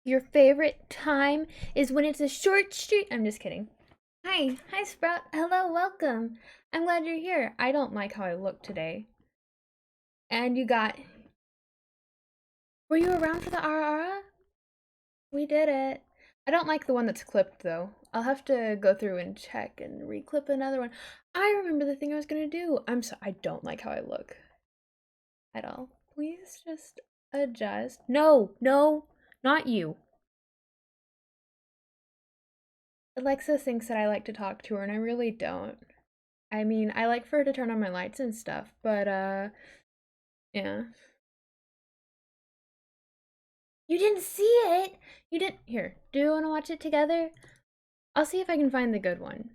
Your favorite time is when it's a short street. I'm just kidding. Hi, Sprout. Hello, welcome. I'm glad you're here. I don't like how I look today. And you got. Were you around for the Ara? We did it. I don't like the one that's clipped though. I'll have to go through and check and reclip another one. I remember the thing I was gonna do. I don't like how I look at all. Please just adjust. No, not you. Alexa thinks that I like to talk to her, and I really don't. I mean, I like for her to turn on my lights and stuff, but, yeah. You didn't see it! You didn't. Here, do you want to watch it together? I'll see if I can find the good one.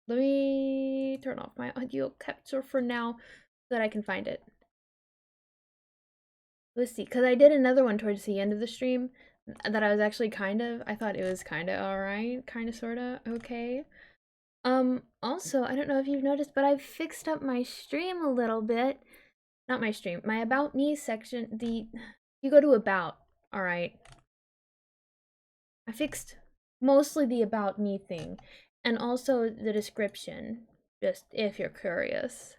Let me turn off my audio capture for now so that I can find it. Let's see, because I did another one towards the end of the stream that I was actually I thought it was kind of alright, kind of, sort of, okay. Also, I don't know if you've noticed, but I've fixed up my stream a little bit. Not my stream, my About Me section, you go to About, alright. I fixed mostly the About Me thing, and also the description, just if you're curious.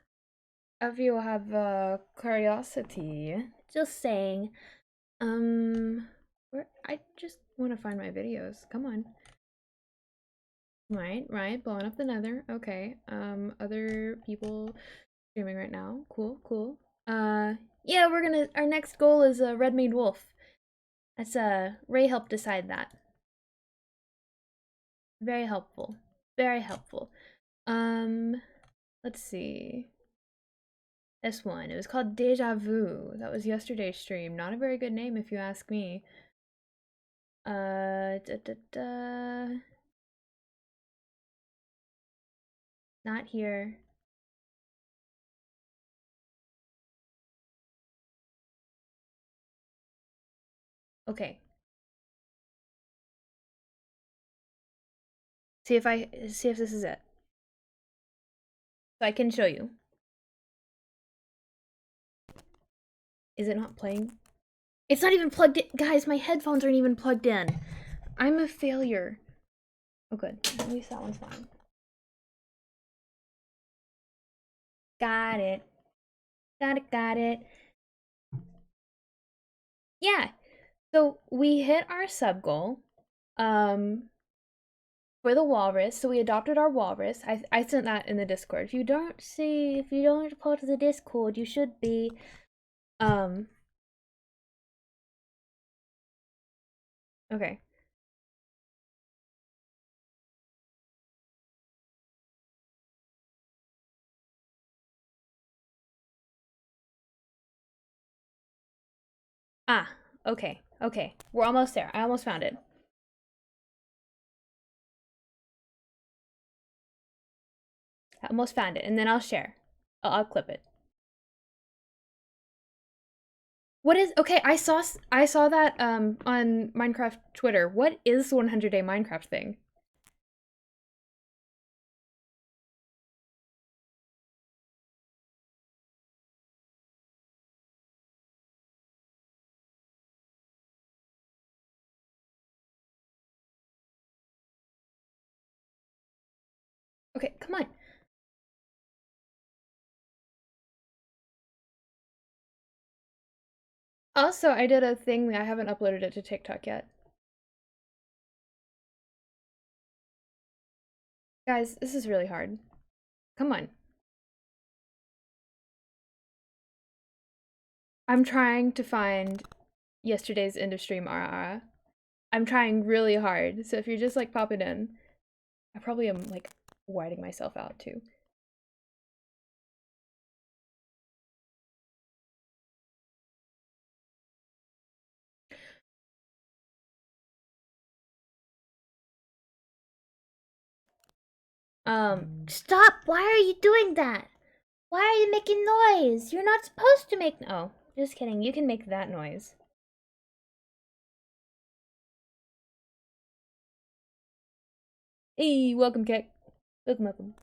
If you have curiosity, just saying. I just want to find my videos, come on. Right, blowing up the nether, okay. Other people streaming right now, cool. Yeah, our next goal is a red maned wolf. That's Ray helped decide that. Very helpful. Very helpful. Let's see. This one. It was called Deja Vu. That was yesterday's stream. Not a very good name if you ask me. Not here. Okay. See if this is it. So I can show you. Is it not playing? It's not even plugged in. Guys, my headphones aren't even plugged in. I'm a failure. Oh, good. At least that one's fine. Got it. Got it. Yeah. So we hit our sub goal. For the walrus. So we adopted our walrus. I sent that in the Discord. If you don't go to the Discord, you should be. Okay. Ah, okay. We're almost there. I almost found it. I almost found it, and then I'll share. I'll clip it. What is okay? I saw that on Minecraft Twitter. What is the 100-day Minecraft thing? Okay, come on. Also, I did a thing that I haven't uploaded it to TikTok yet. Guys, this is really hard. Come on. I'm trying to find yesterday's end of stream RR. I'm trying really hard. So if you're just like popping in, I probably am like whiting myself out too. Stop! Why are you doing that? Why are you making noise? You're not supposed to make. Oh, just kidding. You can make that noise. Hey, welcome, Kek. Welcome.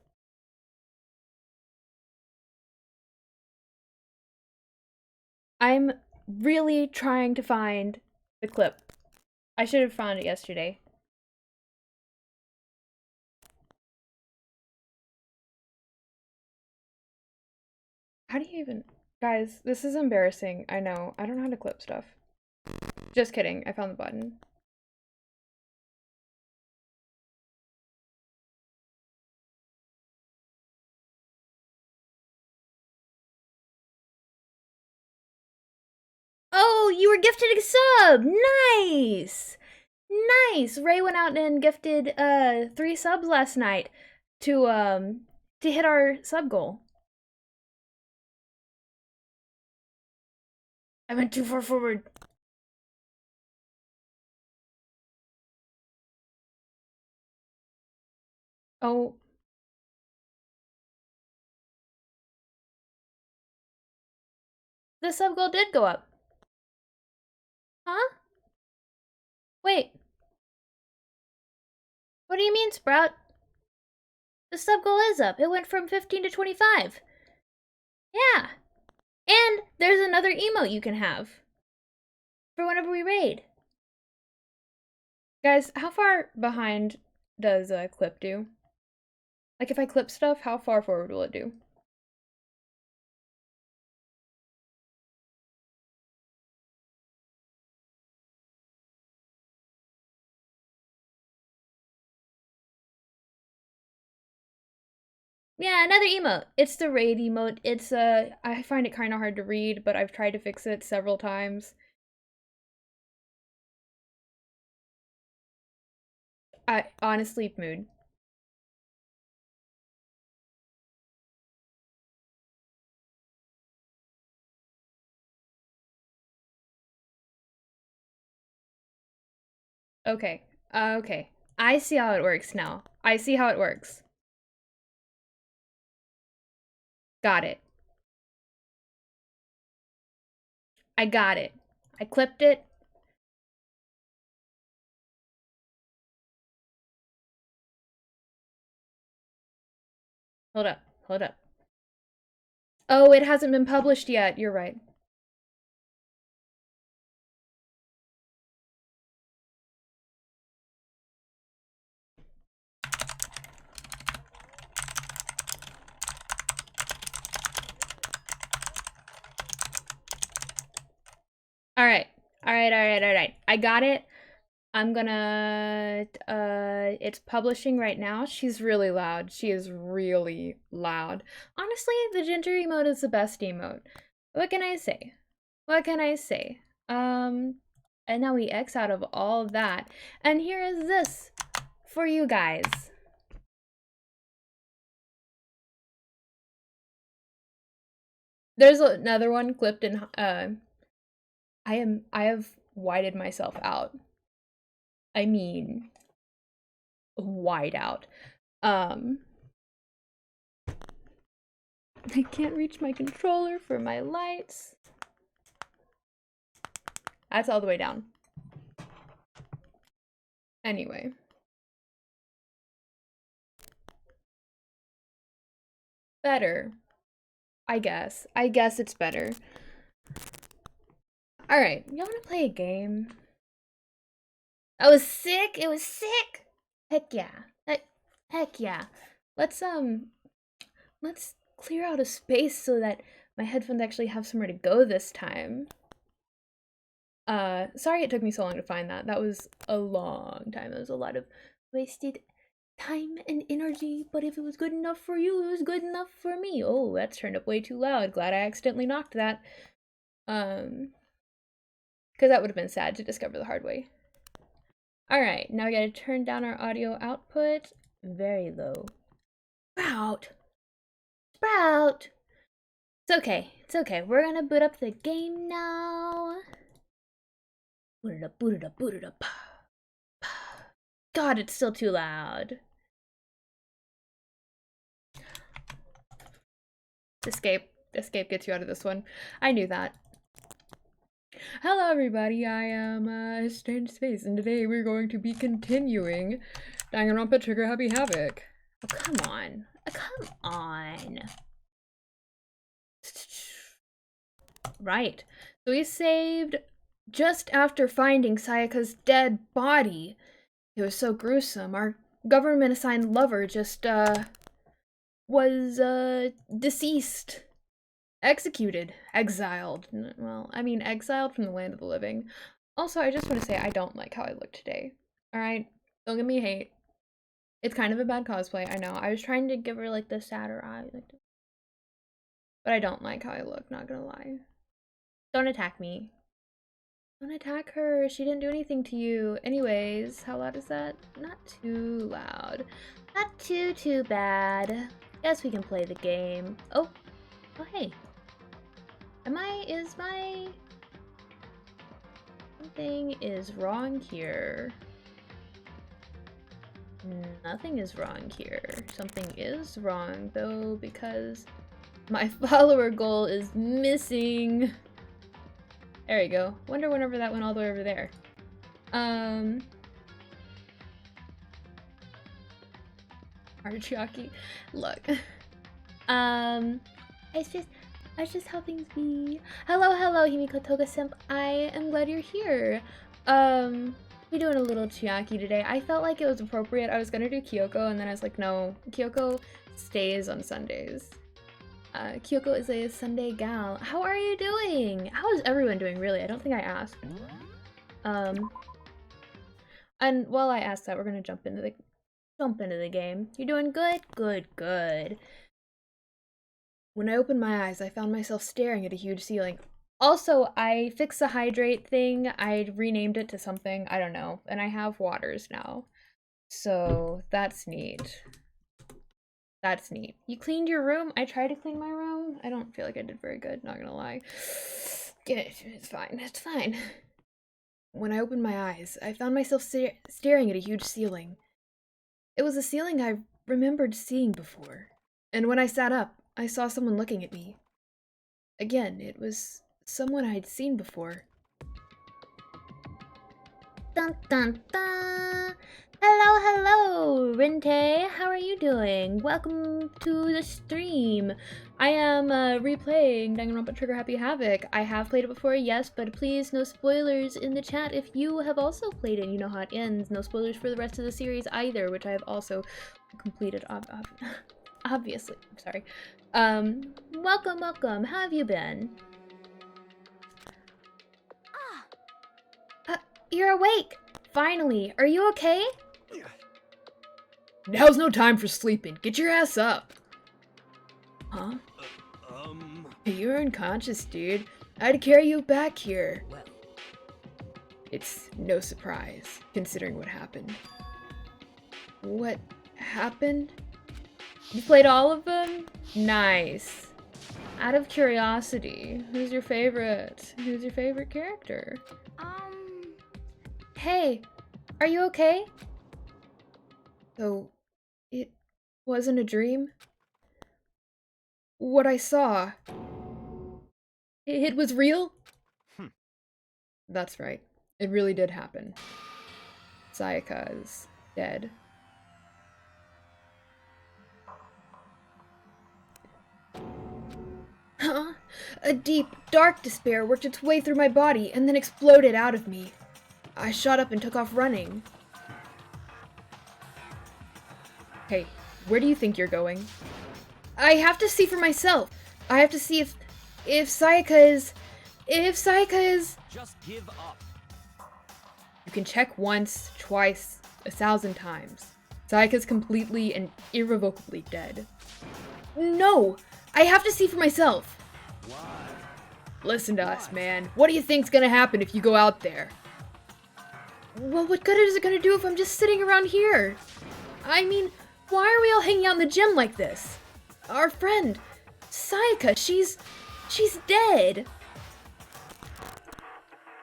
I'm really trying to find the clip. I should have found it yesterday. How do you even... Guys, this is embarrassing. I know. I don't know how to clip stuff. Just kidding. I found the button. Oh, you were gifted a sub! Nice! Nice! Ray went out and gifted 3 subs last night to hit our sub goal. I went too far forward. Oh. The sub goal did go up. Huh? Wait. What do you mean, Sprout? The sub goal is up. It went from 15 to 25. Yeah. And there's another emote you can have for whenever we raid. Guys, how far behind does a clip do? Like, if I clip stuff, how far forward will it do? Yeah, another emote. It's the raid emote. It's, I find it kind of hard to read, but I've tried to fix it several times. On a sleep mood. Okay. Okay. I see how it works now. I see how it works. Got it. I got it. I clipped it. Hold up. Hold up. Oh, it hasn't been published yet. You're right. All right. All right, all right, all right. I got it. I'm gonna, it's publishing right now. She's really loud. She is really loud. Honestly, the ginger emote is the best emote. What can I say? What can I say? And now we X out of all that. And here is this for you guys. There's another one clipped in, I have whited myself out. I mean, wide out. I can't reach my controller for my lights. That's all the way down. Anyway. Better. I guess. I guess it's better. Alright, y'all wanna play a game? I was sick? It was sick? Heck yeah. Heck yeah. Let's clear out a space so that my headphones actually have somewhere to go this time. Sorry it took me so long to find that. That was a long time. That was a lot of wasted time and energy, but if it was good enough for you, it was good enough for me. Oh, that's turned up way too loud. Glad I accidentally knocked that. Because that would have been sad to discover the hard way. Alright, now we gotta turn down our audio output very low. Sprout! Sprout! It's okay. It's okay. We're gonna boot up the game now. Boot it up, boot it up, boot it up. God, it's still too loud. Escape. Escape gets you out of this one. I knew that. Hello everybody, I am Strange Space, and today we're going to be continuing Danganronpa Trigger Happy Havoc. Oh, come on. Come on. Right. So we saved just after finding Sayaka's dead body. It was so gruesome. Our government-assigned lover just, was, deceased. Executed. Exiled. Well, I mean, exiled from the land of the living. Also, I just want to say I don't like how I look today. Alright? Don't give me hate. It's kind of a bad cosplay, I know. I was trying to give her, like, the sadder eye. But I don't like how I look, not gonna lie. Don't attack me. Don't attack her. She didn't do anything to you. Anyways, how loud is that? Not too loud. Not too bad. Guess we can play the game. Oh, hey. Something is wrong here. Nothing is wrong here. Something is wrong, though, because my follower goal is missing. There you go. Wonder whenever that went all the way over there. Archiaki. Look. It's just how things be. Hello, Himiko Toga-simp. I am glad you're here. We're doing a little Chiaki today. I felt like it was appropriate. I was gonna do Kyoko, and then I was like, no, Kyoko stays on Sundays. Kyoko is a Sunday gal. How are you doing? How is everyone doing, really? I don't think I asked. And while I ask that, we're gonna jump into the game. You're doing good? Good. When I opened my eyes, I found myself staring at a huge ceiling. Also, I fixed the hydrate thing. I renamed it to something, I don't know, and I have waters now. So, that's neat. That's neat. You cleaned your room? I tried to clean my room. I don't feel like I did very good, not gonna lie. It's fine. When I opened my eyes, I found myself staring at a huge ceiling. It was a ceiling I remembered seeing before. And when I sat up, I saw someone looking at me. Again, it was someone I'd seen before. Dun dun dun! Hello, Rente! How are you doing? Welcome to the stream. I am replaying Danganronpa Trigger Happy Havoc. I have played it before, yes, but please, no spoilers in the chat if you have also played it. You know how it ends. No spoilers for the rest of the series either, which I have also completed, obviously. Sorry. Welcome. How have you been? You're awake! Finally! Are you okay? Now's no time for sleeping. Get your ass up! Huh? You're unconscious, dude. I had to carry you back here. It's no surprise, considering what happened. What happened? You played all of them? Nice. Out of curiosity, who's your favorite? Who's your favorite character? Hey, are you okay? So, it wasn't a dream? What I saw, it was real? That's right. It really did happen. Sayaka is dead. Huh? A deep, dark despair worked its way through my body and then exploded out of me. I shot up and took off running. Hey, where do you think you're going? I have to see for myself. I have to see if Sayaka is... Just give up. You can check once, twice, 1,000 times. Sayaka's completely and irrevocably dead. No! I have to see for myself. Why? Listen to us, man. What do you think's gonna happen if you go out there? Well, what good is it gonna do if I'm just sitting around here? I mean, why are we all hanging out in the gym like this? Our friend, Sayaka, she's dead.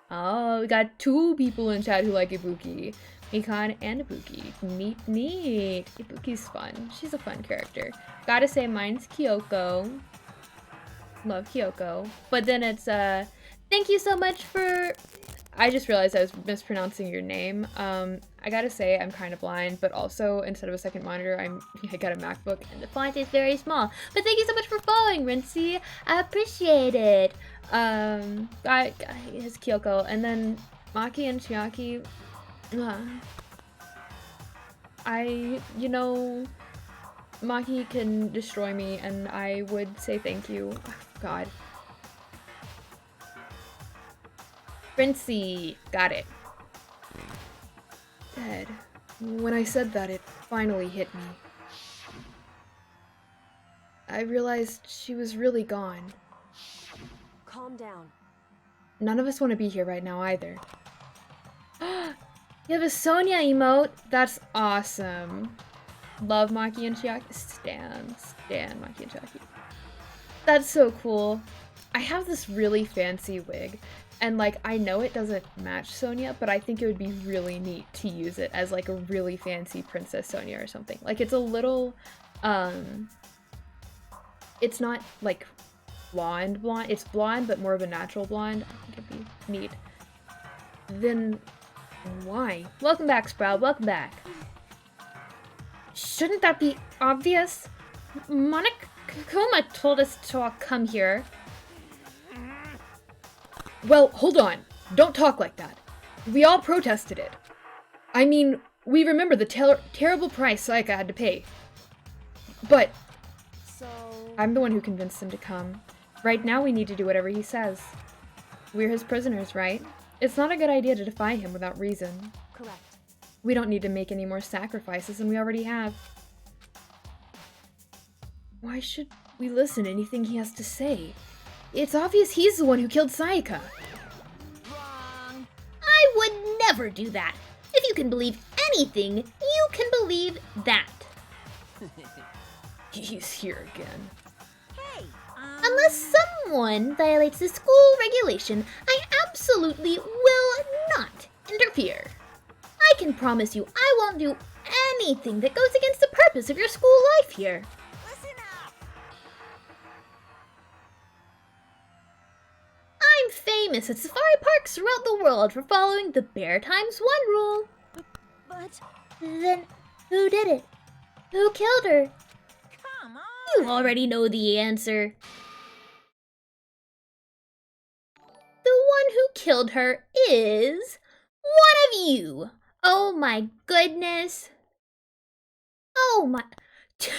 Oh, we got 2 people in chat who like Ibuki. Mikan and Ibuki. Neat. Ibuki's fun. She's a fun character. Gotta say, mine's Kyoko. Love Kyoko. But then it's, thank you so much for... I just realized I was mispronouncing your name. I I gotta say, I'm kind of blind, but also, instead of a second monitor, I got a MacBook, and the font is very small. But thank you so much for following, Rincey. I appreciate it. His Kyoko, and then Maki and Chiaki. You know, Maki can destroy me, and I would say thank you. Oh, God. Rincey, got it. Dead. When I said that, it finally hit me. I realized she was really gone. Calm down. None of us want to be here right now either. You have a Sonia emote? That's awesome. Love Maki and Chiaki. Stan Maki and Chiaki. That's so cool. I have this really fancy wig. And, like, I know it doesn't match Sonia, but I think it would be really neat to use it as, like, a really fancy Princess Sonia or something. Like, it's a little, it's not, like, blonde. It's blonde, but more of a natural blonde. I think it'd be neat. Then, why? Welcome back, Sprout. Welcome back. Shouldn't that be obvious? Monokuma told us to come here. Well, hold on. Don't talk like that. We all protested it. I mean, we remember the terrible price Sayaka had to pay. But So... I'm the one who convinced him to come. Right now we need to do whatever he says. We're his prisoners, right? It's not a good idea to defy him without reason. Correct. We don't need to make any more sacrifices than we already have. Why should we listen to anything he has to say? It's obvious he's the one who killed Sayaka. Wrong. I would never do that. If you can believe anything, you can believe that. He's here again. Hey, Unless someone violates the school regulation, I absolutely will not interfere. I can promise you I won't do anything that goes against the purpose of your school life here. listen up. I'm famous at safari parks throughout the world for following the Bear Times 1 rule. But Then, who did it? Who killed her? come on. You already know the answer. The one who killed her is one of you. Oh my goodness. Oh my... 2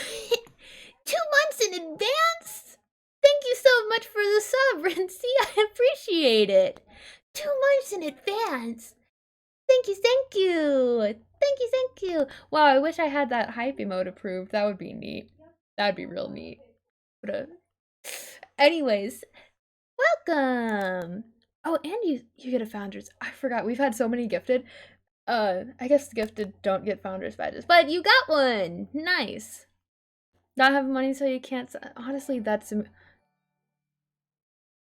months in advance? Thank you so much for the sub, Rincey. I appreciate it. 2 months in advance. Thank you, thank you. Thank you, thank you. Wow, I wish I had that hype emote approved. That would be neat. That'd be real neat. Anyways, Welcome. oh, and you get a founders. I forgot. We've had so many gifted. I guess the gifted don't get founders badges, but you got one. Nice. Not having money so you can't. Honestly, that's.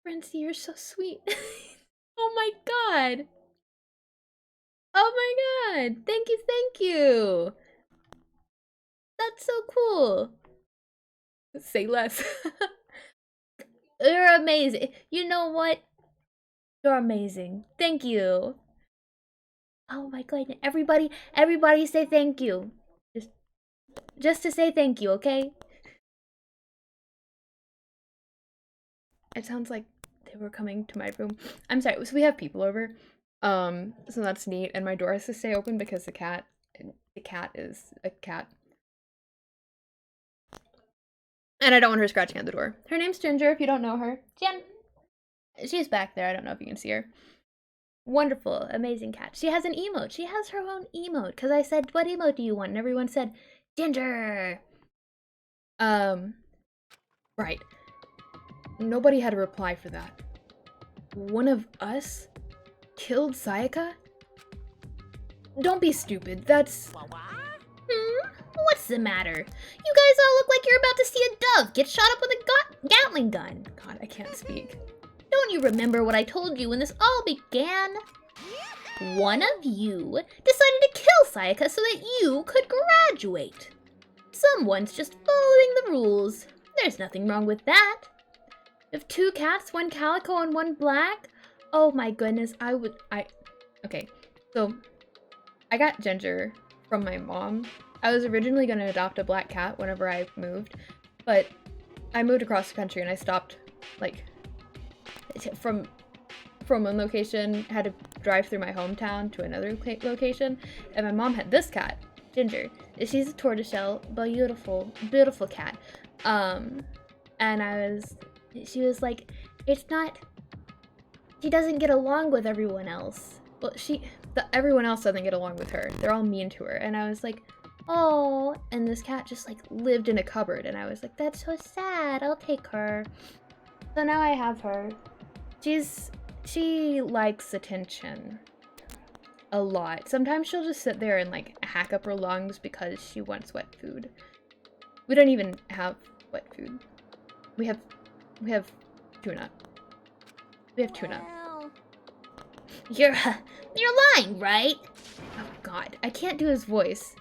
Rincey, you're so sweet. Oh my god. Oh my god. Thank you, thank you. That's so cool. Say less. You're amazing. You know what? You're amazing. Thank you. Oh my goodness. Everybody say thank you. Just to say thank you, okay? It sounds like they were coming to my room. I'm sorry, so we have people over. So that's neat, and my door has to stay open because the cat is a cat. And I don't want her scratching at the door. Her name's Ginger, if you don't know her. Jen. She's back there, I don't know if you can see her. Wonderful, amazing cat. She has an emote. She has her own emote. Because I said, what emote do you want? And everyone said, Ginger. Right. Nobody had a reply for that. One of us killed Sayaka? Don't be stupid, that's... What's the matter? You guys all look like you're about to see a dove get shot up with a Gatling gun. God, I can't speak. Don't you remember what I told you when this all began? One of you decided to kill Sayaka so that you could graduate. Someone's just following the rules. There's nothing wrong with that. If 2 cats, 1 calico and 1 black? Oh my goodness, okay. So, I got Ginger from my mom. I was originally going to adopt a black cat whenever I moved, but I moved across the country and I stopped, like, from one location, had to drive through my hometown to another location, and my mom had this cat, Ginger. She's a tortoiseshell, beautiful, beautiful cat. And she was like, she doesn't get along with everyone else. Well, everyone else doesn't get along with her. They're all mean to her. And I was like, oh, and this cat just like lived in a cupboard, and I was like, that's so sad, I'll take her. So now I have her. She likes attention a lot. Sometimes she'll just sit there and like hack up her lungs because she wants wet food. We don't even have wet food. We have tuna. We have tuna. Well, You're lying, right? Oh god, I can't do his voice.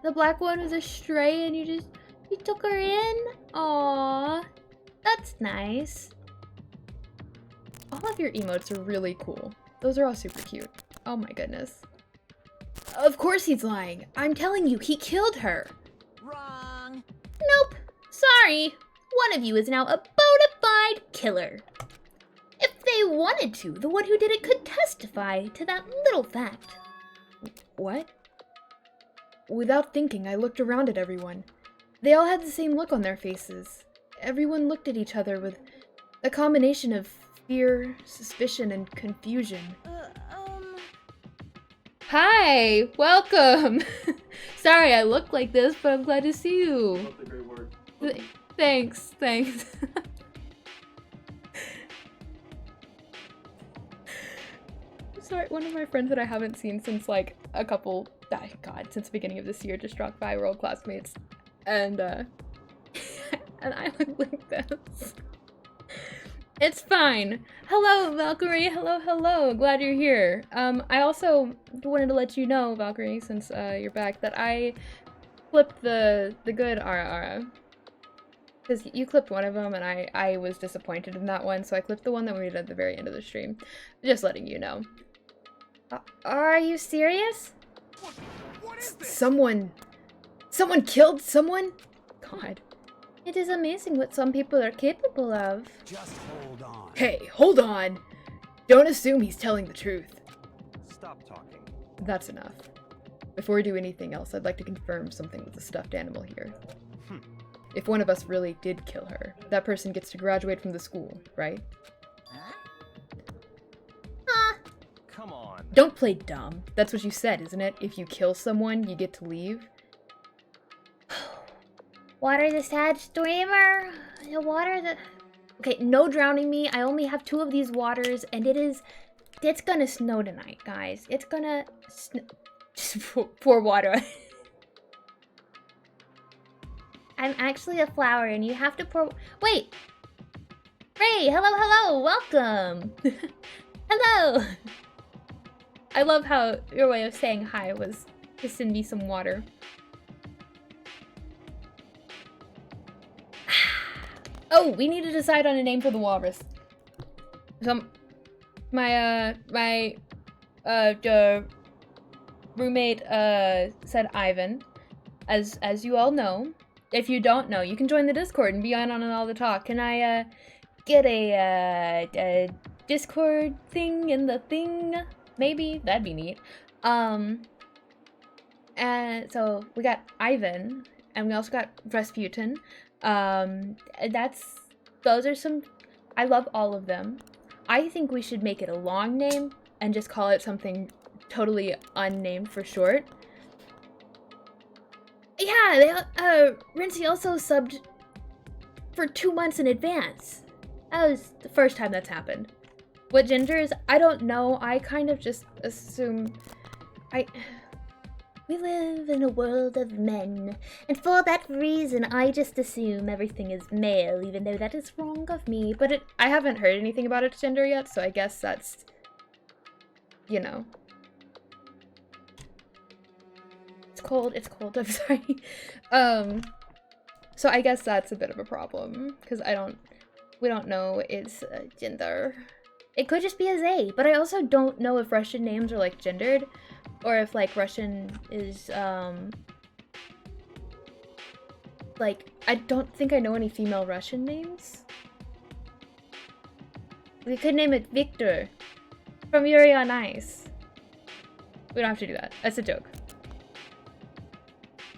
The black one was a stray and you took her in? Aww. That's nice. All of your emotes are really cool. Those are all super cute. Oh my goodness. Of course he's lying. I'm telling you, he killed her. wrong. Nope. Sorry. One of you is now a bona fide killer. If they wanted to, the one who did it could testify to that little fact. What? Without thinking, I looked around at everyone. They all had the same look on their faces. Everyone looked at each other with a combination of fear, suspicion, and confusion. Hi! Welcome! Sorry I look like this, but I'm glad to see you. Love the great work. Thanks. Sorry, one of my friends that I haven't seen since like since the beginning of this year just dropped by. We're old classmates. And and I look like this. It's fine. Hello, Valkyrie. Hello. Glad you're here. I also wanted to let you know, Valkyrie, since you're back, that I clipped the good Ara. Because you clipped one of them, and I was disappointed in that one, so I clipped the one that we did at the very end of the stream. Just letting you know. Are you serious? What is this? Someone killed someone? God. It is amazing what some people are capable of. Just hold on. Hey, hold on! Don't assume he's telling the truth. Stop talking. That's enough. Before we do anything else, I'd like to confirm something with the stuffed animal here. If one of us really did kill her, that person gets to graduate from the school, right? Come on. Don't play dumb. That's what you said, isn't it? If you kill someone, you get to leave? Water the sad streamer. Okay, no drowning me. I only have 2 of these waters, and it's gonna snow tonight, guys. It's gonna Just pour water. I'm actually a flower, and you have to pour. Wait, Ray. Hello. Welcome. Hello. I love how your way of saying hi was to send me some water. Oh, we need to decide on a name for the walrus. So, my roommate said Ivan, as you all know. If you don't know, you can join the Discord and be on all the talk. Can I get a Discord thing in the thing? Maybe that'd be neat. And so we got Ivan, and we also got Rasputin. Those are some. I love all of them. I think we should make it a long name and just call it something totally unnamed for short. Yeah, Rinsey also subbed for 2 months in advance. That was the first time that's happened. What gingers? I don't know. I kind of just assume. We live in a world of men, and for that reason, I just assume everything is male, even though that is wrong of me. But I haven't heard anything about its gender yet, so I guess that's, you know. It's cold, I'm sorry. So I guess that's a bit of a problem, because we don't know its gender. It could just be a they, but I also don't know if Russian names are, like, gendered, or if like Russian is like, I don't think I know any female Russian names. We could name it Victor from Yuri on Ice. We don't have to do that. That's a joke.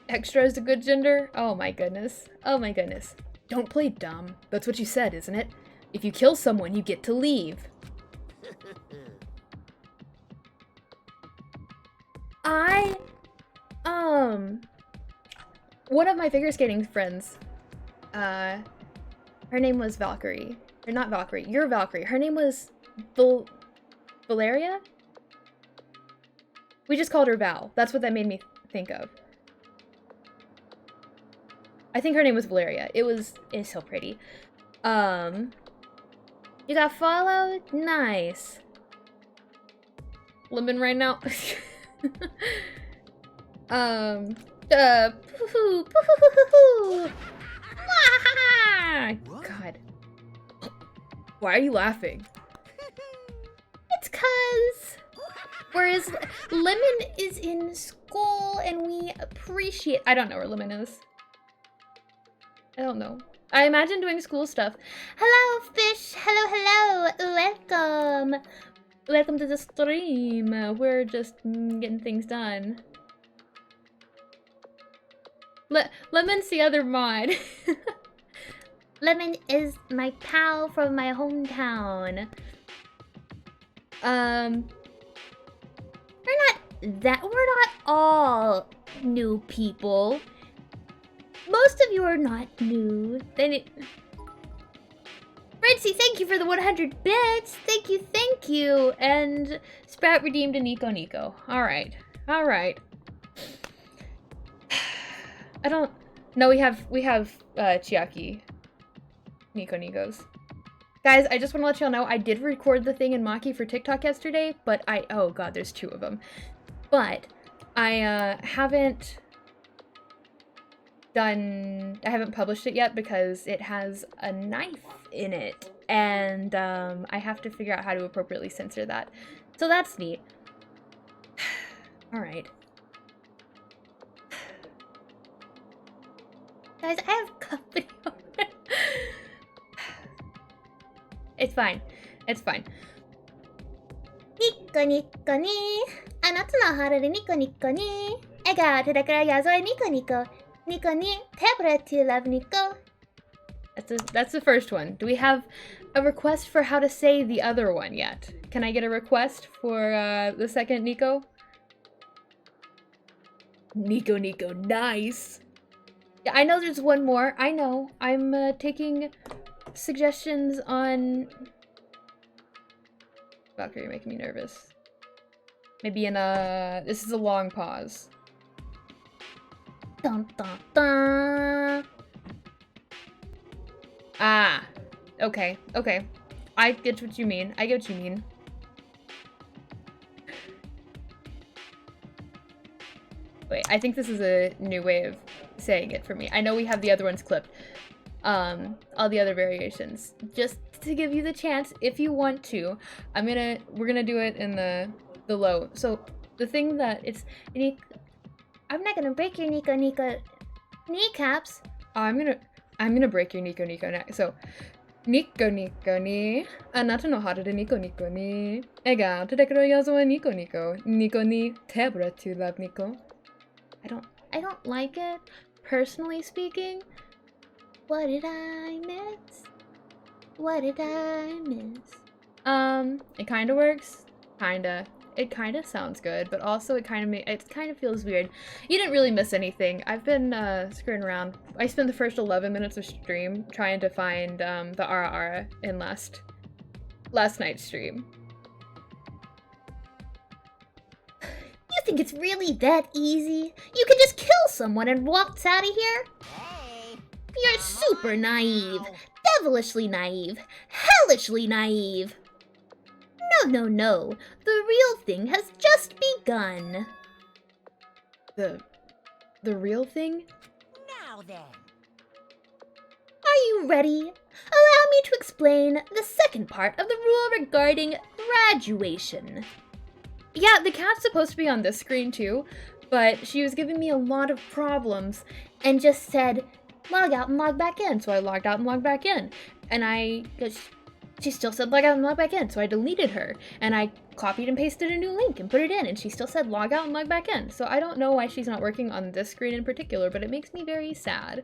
Extra is a good gender? Oh my goodness. Oh my goodness. Don't play dumb. That's what you said, isn't it? If you kill someone, you get to leave. One of my figure skating friends, her name was Valkyrie. Or not Valkyrie, you're Valkyrie. Her name was Valeria? We just called her Val. That's what that made me think of. I think her name was Valeria. It's so pretty. You got followed? Nice. Lemon right now. God. Why are you laughing? It's 'cause whereas Lemon is in school and we appreciate. I don't know where Lemon is. I don't know. I imagine doing school stuff. Hello, fish. Hello. Welcome. Welcome to the stream. We're just getting things done. Lemon's the other mod. Lemon is my pal from my hometown. We're not all new people. Most of you are not new. Fritzy, thank you for the 100 bits. Thank you. And Sprout redeemed a Nico. Alright. I don't... No, we have Chiaki. Nikos. Guys, I just want to let y'all know, I did record the thing in Maki for TikTok yesterday, but oh god, there's 2 of them. But I haven't published it yet because it has a knife in it, and I have to figure out how to appropriately censor that. So that's neat. Alright. Guys, I have company over there. It's fine. Nico Nico ni. あなたの春でニコニコに。笑顔手だからやぞいニコニコ。ニコに手ぶれ to love Nico. That's the first one. Do we have a request for how to say the other one yet? Can I get a request for the second Nico? Nico, nice. Yeah, I know there's one more. I know. I'm taking suggestions on... Valkyrie, you're making me nervous. Maybe in a... This is a long pause. Dun dun dun. Ah. Okay. I get what you mean. Wait, I think this is a new way of saying it for me. I know we have the other ones clipped. All the other variations. Just to give you the chance, if you want to, we're gonna do it in the low. So the thing that I'm not gonna break your Nico kneecaps. I'm gonna break your Nico neck. So Nico ni anata no haru de Nico ni ega tadekuro yazo wa Nico ni tebra to love Nico. I don't like it, personally speaking. What did I miss? It kind of works. It kind of sounds good, but also it kind of feels weird. You didn't really miss anything. I've been screwing around. I spent the first 11 minutes of stream trying to find the Ara in last night's stream. You think it's really that easy? You can just kill someone and walk out of here? Hey. You're super naive. Devilishly naive. Hellishly naive. No. The real thing has just begun. The real thing? Now then. Are you ready? Allow me to explain the second part of the rule regarding graduation. Yeah, the cat's supposed to be on this screen too, but she was giving me a lot of problems and just said, log out and log back in. So I logged out and logged back in. And she still said log out and log back in. So I deleted her and I copied and pasted a new link and put it in, and she still said log out and log back in. So I don't know why she's not working on this screen in particular, but it makes me very sad.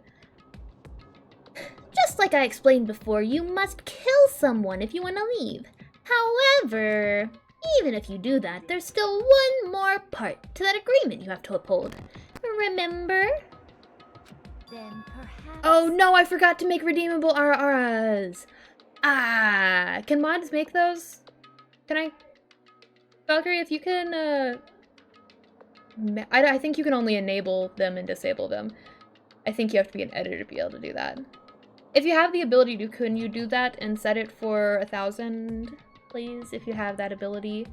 Just like I explained before, you must kill someone if you want to leave. However, even if you do that, there's still one more part to that agreement you have to uphold. Remember? Then perhaps. Oh no, I forgot to make redeemable RRs. Ah, can mods make those? Can I? Valkyrie, if you can, I think you can only enable them and disable them. I think you have to be an editor to be able to do that. If you have the ability to, can you do that and set it for 1,000, please, if you have that ability?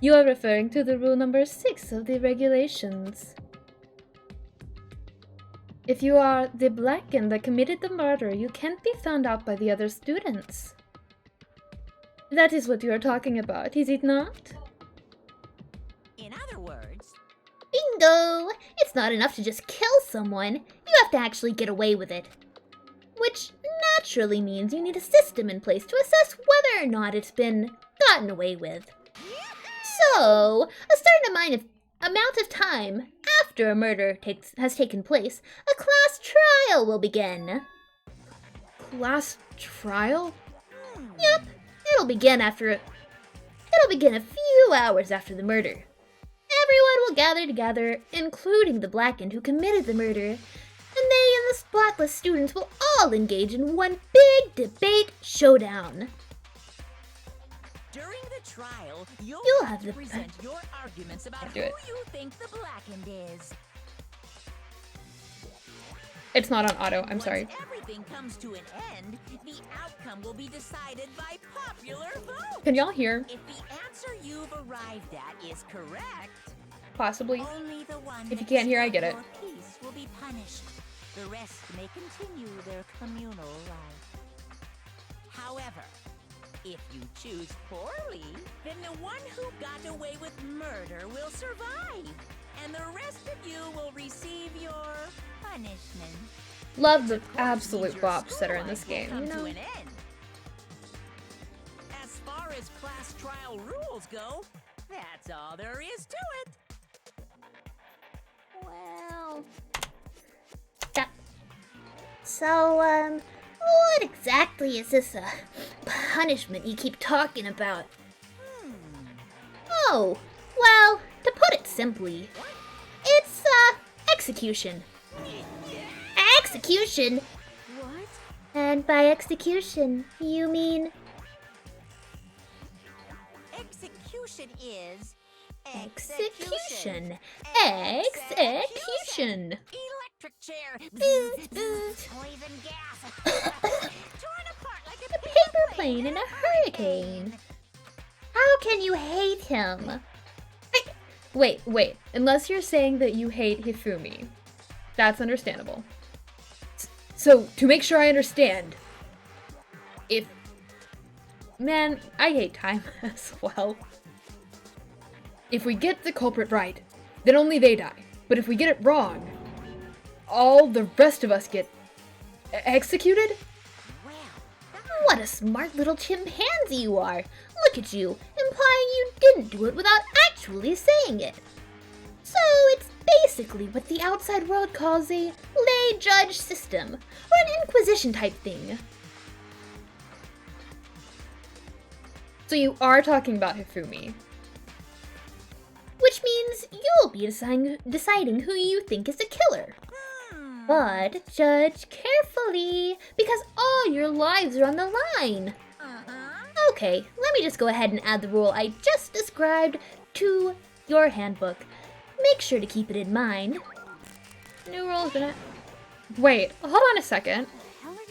You are referring to the rule number 6 of the regulations. If you are the Blacken that committed the murder, you can't be found out by the other students. That is what you are talking about, is it not? In other words, Bingo! It's not enough to just kill someone, you have to actually get away with it. Which naturally means you need a system in place to assess whether or not it's been gotten away with. So, a certain amount of time after a murder has taken place, a class trial will begin. Class trial? Yep, it'll begin a few hours after the murder. Everyone will gather together, including the Blackened who committed the murder, and they and the Spotless students will all engage in one big debate showdown. during the trial, you'll have have to the- present your arguments about Do who it. you think the Blackened is. It's not on auto, I'm sorry. Once everything comes to an end, the outcome will be decided by popular vote. Can y'all hear? If the answer you've arrived at is correct, Possibly. only the one If you that can't hear, I disturbed get it. your peace will be punished. The rest may continue their communal life. However, if you choose poorly, then the one who got away with murder will survive, and the rest of you will receive your punishment. Love the Of course, absolute means your bops that are in school this life will game, come you to know? an end. As far as class trial rules go, that's all there is to it. Well... So, what exactly is this, punishment you keep talking about? Oh, well, to put it simply, it's, execution. Execution? What? And by execution, you mean... Execution is Execution. Execution. Electric chair. Poison gas. Torn apart like a Paper plane in a hurricane. How can you hate him? Wait. Unless you're saying that you hate Hifumi. That's understandable. So, to make sure I understand, if... Man, I hate time as well. If we get the culprit right, then only they die. But if we get it wrong, all the rest of us get executed? Well, What a smart little chimpanzee you are. Look at you, implying you didn't do it without actually saying it. So it's basically what the outside world calls a lay judge system, or an inquisition type thing. So you are talking about Hifumi. Which means you'll be deciding who you think is the killer. But judge carefully, because all your lives are on the line. Okay, let me just go ahead and add the rule I just described to your handbook. Make sure to keep it in mind. New rules gonna... Wait, hold on a second.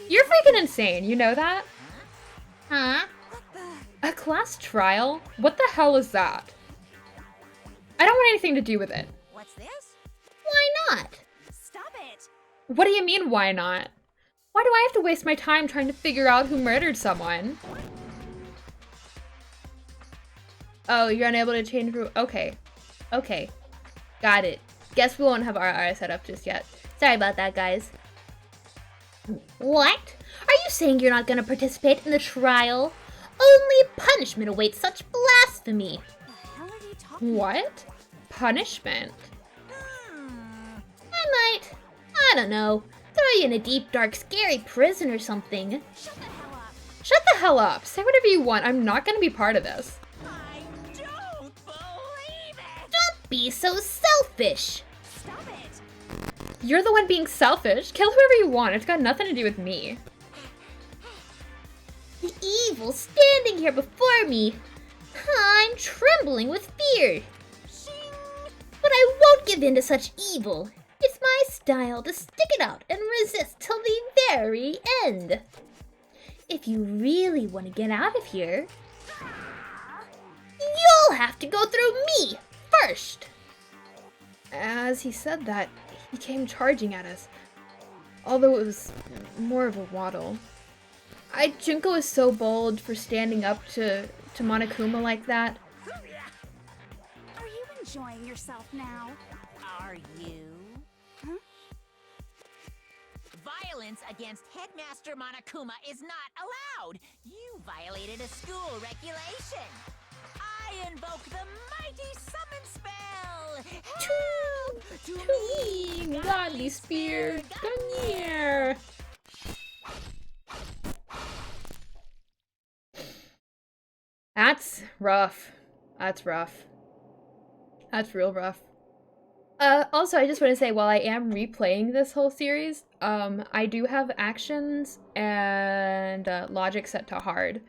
You're freaking insane, you know that? Huh? A class trial? What the hell is that? I don't want anything to do with it. what's this? Why not? Stop it. What do you mean, why not? Why do I have to waste my time trying to figure out who murdered someone? Oh, you're unable to change room. Okay. Okay. Got it. Guess we won't have RR set up just yet. Sorry about that, guys. What? Are you saying you're not gonna participate in the trial? Only punishment awaits such blasphemy. The hell are you talking What? Punishment? I might, I don't know, throw you in a deep, dark, scary prison or something. Shut the hell up. Shut the hell up. Say whatever you want. I'm not gonna be part of this. I don't believe it! Don't be so selfish. Stop it. You're the one being selfish. Kill whoever you want. It's got nothing to do with me. The evil standing here before me. I'm trembling with fear. But I won't give in to such evil. It's my style to stick it out and resist till the very end. If you really want to get out of here, you'll have to go through me first. As he said that, he came charging at us. Although it was more of a waddle. Junko is so bold for standing up to Monokuma like that. Are you enjoying yourself now? Are you? Huh? Violence against Headmaster Monokuma is not allowed. You violated a school regulation. I invoke the mighty summon spell. Help! To me, Godly spear, come here. That's rough. That's rough. That's real rough. Also, I just want to say, while I am replaying this whole series, I do have actions and logic set to hard.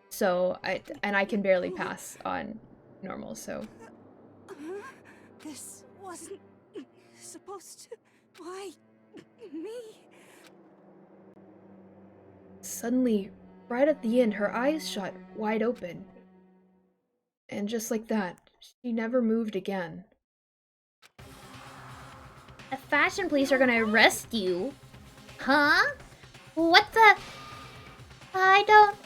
So, I can barely pass on normal, so. This wasn't supposed to. Why me? Suddenly, right at the end, her eyes shot wide open. And just like that, she never moved again. The fashion police are gonna arrest you. Huh? What the? I don't.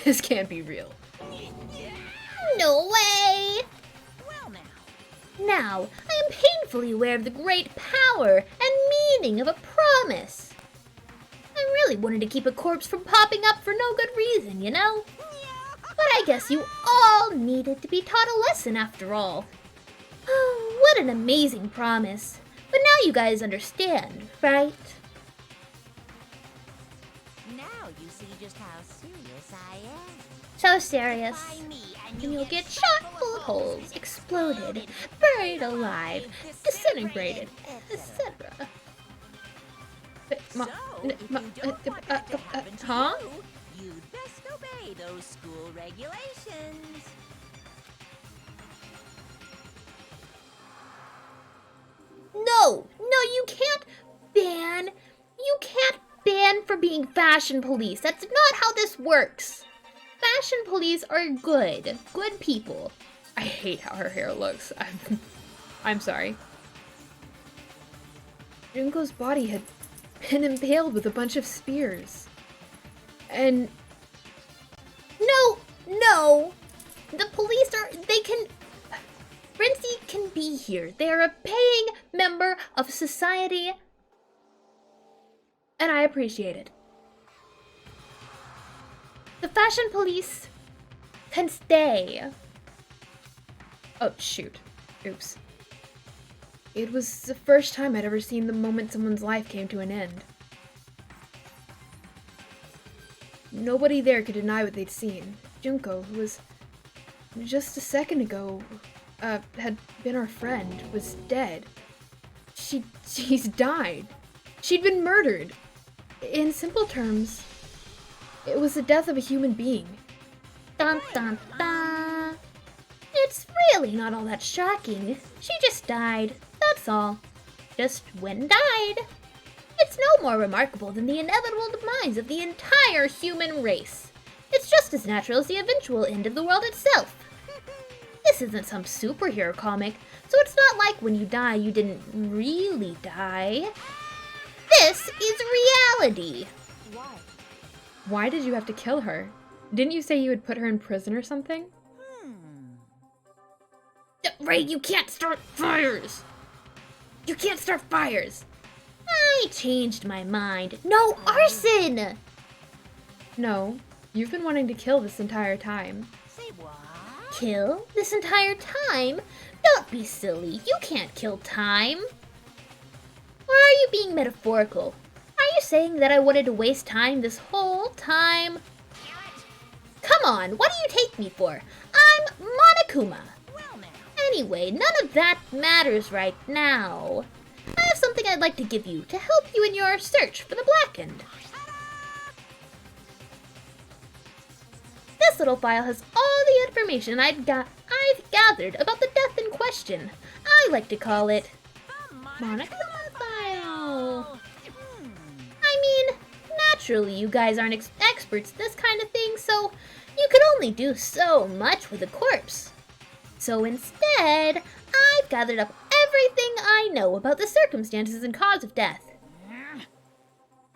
This can't be real. No way! Well now. Now, I am painfully aware of the great power and meaning of a promise. I really wanted to keep a corpse from popping up for no good reason, you know? But I guess you all needed to be taught a lesson after all. What an amazing promise. But now you guys understand, right? Now you see just how serious I am. So serious. By me, And you'll get shot full of holes, exploded, buried alive, disintegrated, etc. So, if you don't want that to happen to Huh? you, you'd best obey those school regulations. No, you can't ban. You can't ban for being fashion police. That's not how this works. Fashion police are good people. I hate how her hair looks. I'm sorry. Junko's body had been impaled with a bunch of spears. And No. The police Rinsey can be here. They are a paying member of society. and I appreciate it. The fashion police can stay. Oh, shoot. Oops. It was the first time I'd ever seen the moment someone's life came to an end. Nobody there could deny what they'd seen. Junko, who was just a second ago, had been our friend, was dead. She's died. She'd been murdered. In simple terms, it was the death of a human being. Dun dun dun. It's really not all that shocking. She just died. That's all. Just went and died. It's no more remarkable than the inevitable demise of the entire human race. It's just as natural as the eventual end of the world itself. This isn't some superhero comic, so it's not like when you die you didn't really die. This is reality. Why? Why did you have to kill her? Didn't you say you would put her in prison or something? Ray, you can't start fires! You can't start fires! I changed my mind. No arson! No, you've been wanting to kill this entire time. Say what? Kill? This entire time? Don't be silly. You can't kill time. Or are you being metaphorical? Are you saying that I wanted to waste time this whole time? Come on, what do you take me for? I'm Monokuma. Well now. Anyway, none of that matters right now. I have something I'd like to give you to help you in your search for the Blackened. This little file has all the information I've gathered about the death in question. I like to call it Monokuma File. I mean, naturally you guys aren't experts at this kind of thing, so you can only do so much with a corpse. So instead, I've gathered up everything I know about the circumstances and cause of death.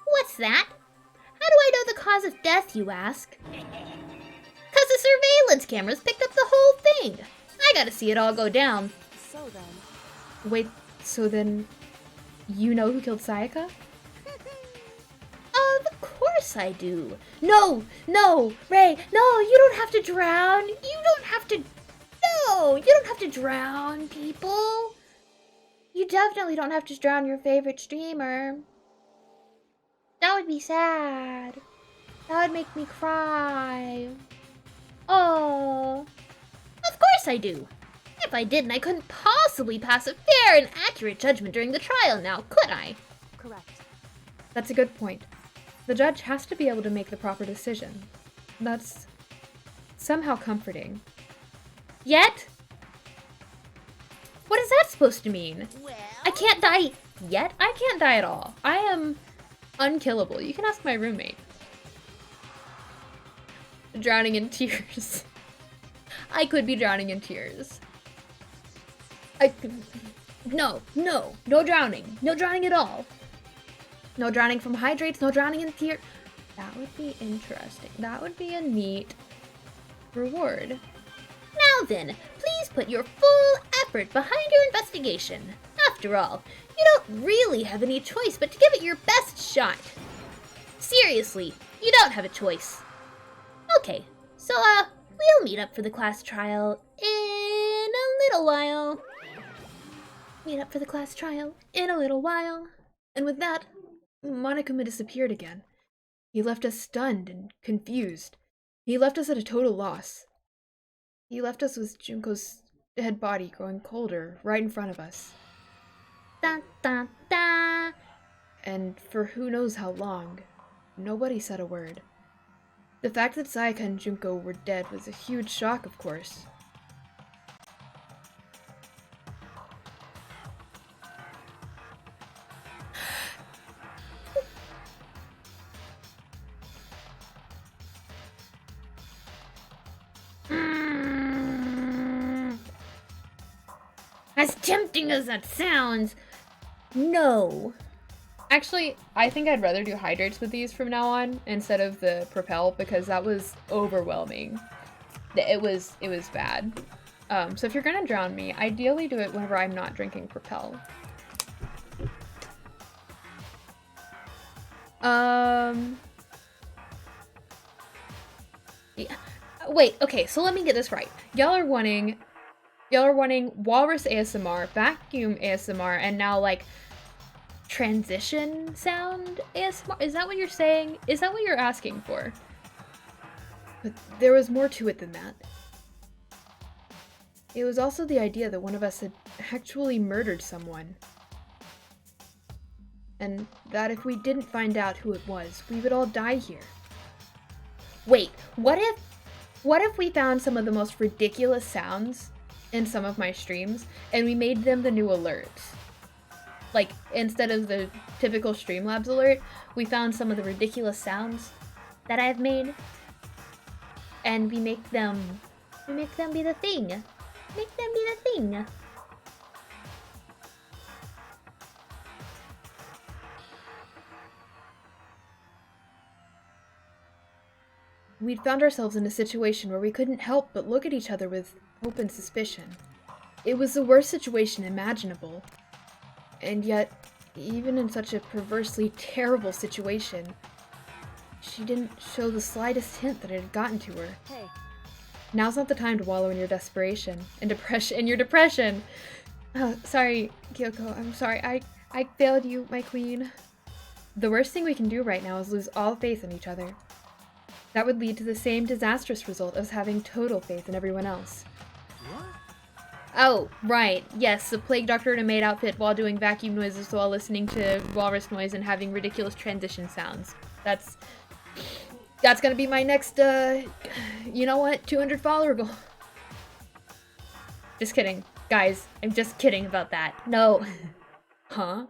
What's that? How do I know the cause of death, you ask? 'Cause the surveillance cameras picked up the whole thing. I gotta see it all go down. So then, Wait, so then you know who killed Sayaka? Of course I do. No, Ray, no, you don't have to drown. You don't have to drown people. You definitely don't have to drown your favorite streamer. That would be sad. That would make me cry. Oh. Of course I do. If I didn't, I couldn't possibly pass a fair and accurate judgment during the trial now, could I? correct. That's a good point. The judge has to be able to make the proper decision. That's somehow comforting. Yet? What is that supposed to mean? Well, I can't die yet? I can't die at all. I am unkillable. You can ask my roommate. Drowning in tears. I could be drowning in tears. No drowning. No drowning at all. No drowning from hydrates, no drowning in tears. That would be interesting. That would be a neat reward. Now then, please put your full effort behind your investigation. After all, you don't really have any choice but to give it your best shot. Seriously, you don't have a choice. Okay, so, we'll meet up for the class trial in a little while. Meet up for the class trial in a little while. And with that, Monokuma disappeared again. He left us stunned and confused. He left us at a total loss. He left us with Junko's dead body growing colder right in front of us. Da da da. And for who knows how long, nobody said a word. The fact that Sayaka and Junko were dead was a huge shock, of course. As tempting as that sounds, no. Actually, I think I'd rather do hydrates with these from now on instead of the propel because that was overwhelming. It was bad. So if you're gonna drown me, ideally do it whenever I'm not drinking propel. Yeah. Wait, okay, so let me get this right. Y'all are wanting walrus ASMR, vacuum ASMR, and now like transition sound ASMR? Is that what you're saying? Is that what you're asking for? But there was more to it than that. It was also the idea that one of us had actually murdered someone. And that if we didn't find out who it was, we would all die here. Wait, what if we found some of the most ridiculous sounds in some of my streams and we made them the new alerts? Like, instead of the typical Streamlabs alert, we found some of the ridiculous sounds that I've made, and we make them be the thing. Make them be the thing. we'd found ourselves in a situation where we couldn't help but look at each other with hope and suspicion. It was the worst situation imaginable. And yet, even in such a perversely terrible situation, she didn't show the slightest hint that it had gotten to her. Hey. Now's not the time to wallow in your desperation and your depression. Oh, sorry, Kyoko. I'm sorry. I failed you, my queen. The worst thing we can do right now is lose all faith in each other. That would lead to the same disastrous result as having total faith in everyone else. What? Oh, right. Yes, the plague doctor in a maid outfit while doing vacuum noises while listening to walrus noise and having ridiculous transition sounds. That's gonna be my next, you know what, 200 follower goal. Just kidding. Guys, I'm just kidding about that. No. Huh?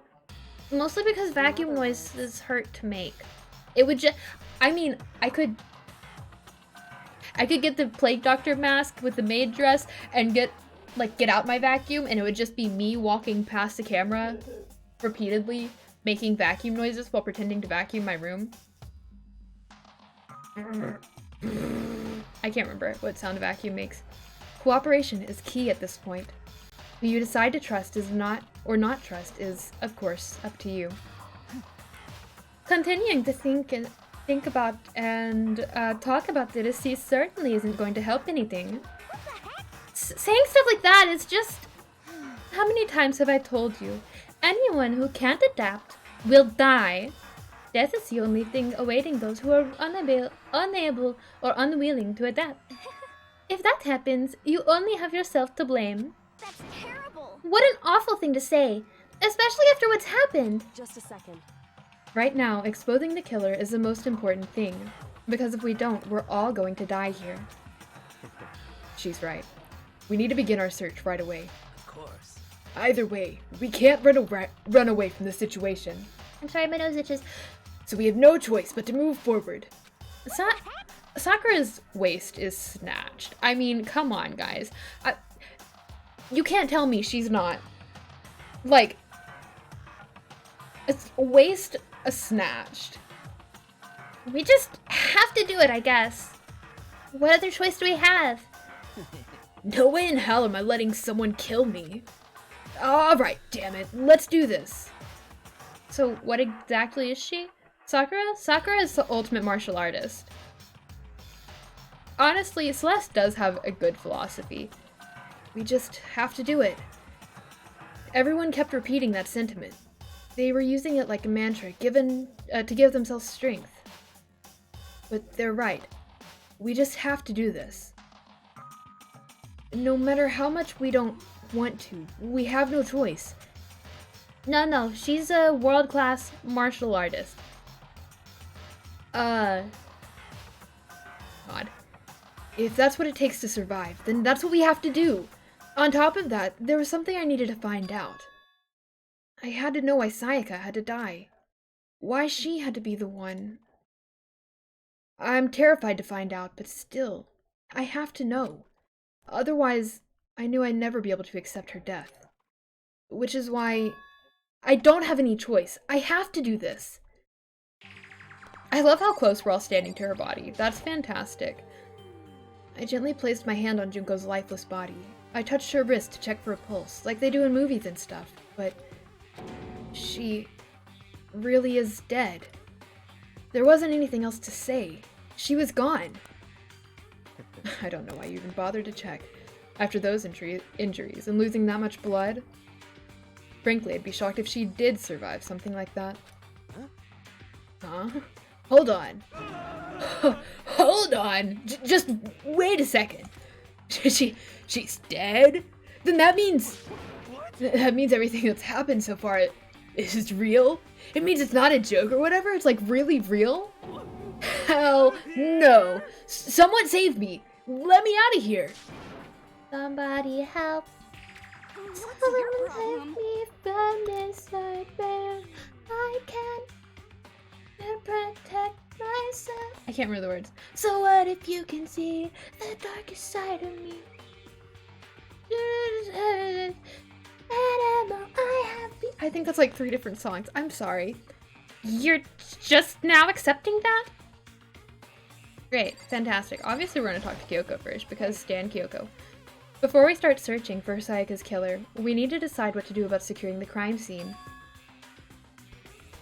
Mostly because vacuum noises hurt to make. It would just, I mean, I could get the plague doctor mask with the maid dress and get out my vacuum, and it would just be me walking past the camera repeatedly making vacuum noises while pretending to vacuum my room. I can't remember what sound a vacuum makes. Cooperation is key at this point. Who you decide to trust is not trust is, of course, up to you. Continuing to think about and talk about the deceased certainly isn't going to help anything. Saying stuff like that is just... How many times have I told you? Anyone who can't adapt will die. Death is the only thing awaiting those who are unable or unwilling to adapt. If that happens, you only have yourself to blame. That's terrible. What an awful thing to say, especially after what's happened. Just a second. Right now, exposing the killer is the most important thing, because if we don't, we're all going to die here. She's right. We need to begin our search right away. Of course. Either way, we can't run away from the situation. I'm sorry, my nose itches. So we have no choice but to move forward. Sakura's waist is snatched. I mean, come on, guys. You can't tell me she's not. Like, it's waist snatched. We just have to do it, I guess. What other choice do we have? No way in hell am I letting someone kill me. Alright, damn it. Let's do this. So what exactly is she? Sakura? Sakura is the ultimate martial artist. Honestly, Celeste does have a good philosophy. We just have to do it. Everyone kept repeating that sentiment. They were using it like a mantra given to give themselves strength. But they're right. We just have to do this. No matter how much we don't want to, we have no choice. No, she's a world-class martial artist. God. If that's what it takes to survive, then that's what we have to do. On top of that, there was something I needed to find out. I had to know why Sayaka had to die. Why she had to be the one. I'm terrified to find out, but still, I have to know. Otherwise, I knew I'd never be able to accept her death. Which is why I don't have any choice. I have to do this. I love how close we're all standing to her body. That's fantastic. I gently placed my hand on Junko's lifeless body. I touched her wrist to check for a pulse, like they do in movies and stuff, but she really is dead. There wasn't anything else to say. She was gone. I don't know why you even bothered to check. After those injuries and losing that much blood. Frankly, I'd be shocked if she did survive something like that. Huh? Hold on. Hold on! Just wait a second. She's dead? Then that means everything that's happened so far is real? It means it's not a joke or whatever? It's like really real? Hell no! Someone save me! Let me out of here! Somebody help. What's Someone your save problem? me from this nightmare. I can't protect myself. I can't remember the words. So what if you can see the darkest side of me? I think that's like 3 different songs. I'm sorry. You're just now accepting that? Great, fantastic. Obviously we're gonna talk to Kyoko first, because Stan Kyoko. Before we start searching for Sayaka's killer, we need to decide what to do about securing the crime scene.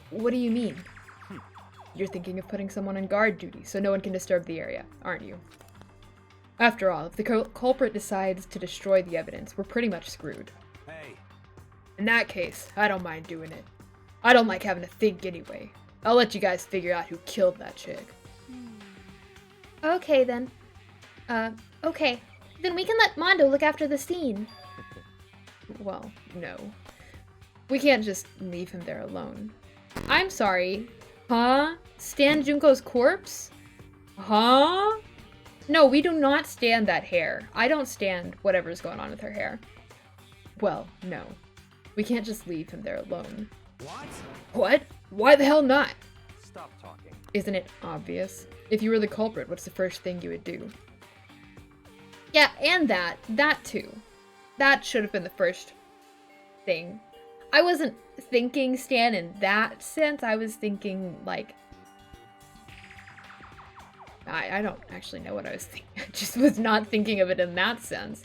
What do you mean? You're thinking of putting someone on guard duty so no one can disturb the area, aren't you? After all, if the culprit decides to destroy the evidence, we're pretty much screwed. Hey, In that case, I don't mind doing it. I don't like having to think anyway. I'll let you guys figure out who killed that chick. Okay then. Okay. Then we can let Mondo look after the scene. Well, no. We can't just leave him there alone. I'm sorry. Huh? Stand Junko's corpse? Huh? No, we do not stand that hair. I don't stand whatever's going on with her hair. Well, no. We can't just leave him there alone. what? What? Why the hell not? Stop talking. Isn't it obvious? If you were the culprit, what's the first thing you would do? Yeah, and that too. That should have been the first thing. I wasn't thinking Stan in that sense. I was thinking, like... I don't actually know what I was thinking. I just was not thinking of it in that sense.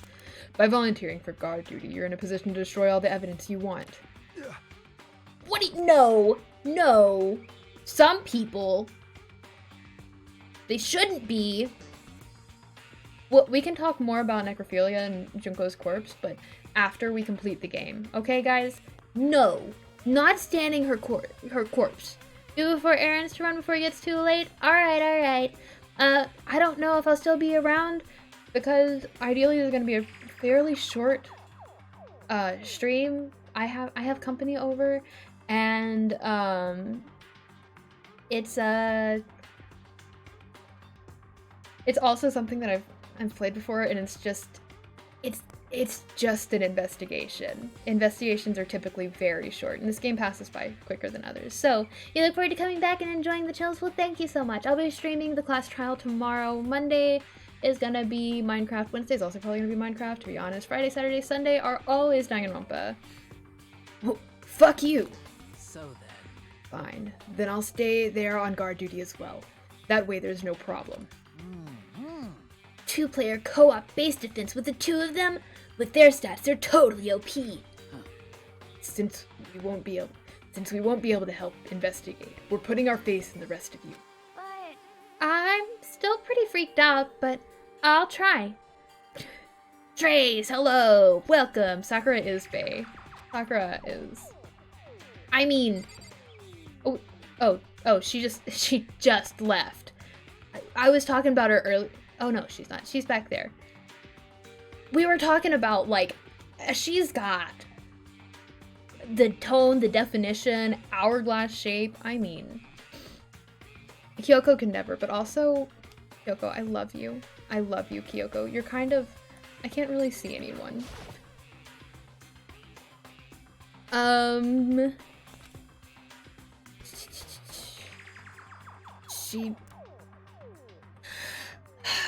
By volunteering for guard duty, you're in a position to destroy all the evidence you want. What do you... No. No. Some people... They shouldn't be. Well, we can talk more about necrophilia and Junko's corpse, but after we complete the game. Okay, guys? No. Not standing her corpse. Do before errands to run before it gets too late? Alright, alright. I don't know if I'll still be around, because ideally there's gonna be a fairly short stream. I have company over, and it's also something that I've played before, and it's just an investigation. Investigations are typically very short, and this game passes by quicker than others. So, You look forward to coming back and enjoying the chills? Well, thank you so much. I'll be streaming the class trial tomorrow. Monday is gonna be Minecraft. Wednesday's also probably gonna be Minecraft, to be honest. Friday, Saturday, Sunday are always Danganronpa. Oh, fuck you! So then, Fine. Then I'll stay there on guard duty as well. That way there's no problem. Two-player co-op base defense with the two of them? With their stats, they're totally OP. Since we won't be able to help investigate, we're putting our faith in the rest of you. But I'm still pretty freaked out, but I'll try. Trace, hello! Welcome! Sakura is Faye. Sakura is... I mean... Oh, she just left. I was talking about her earlier. Oh no, she's not. She's back there. We were talking about, like, she's got the tone, the definition, hourglass shape. I mean, Kyoko can never, but also, Kyoko, I love you. I love you, Kyoko. You're kind of... I can't really see anyone.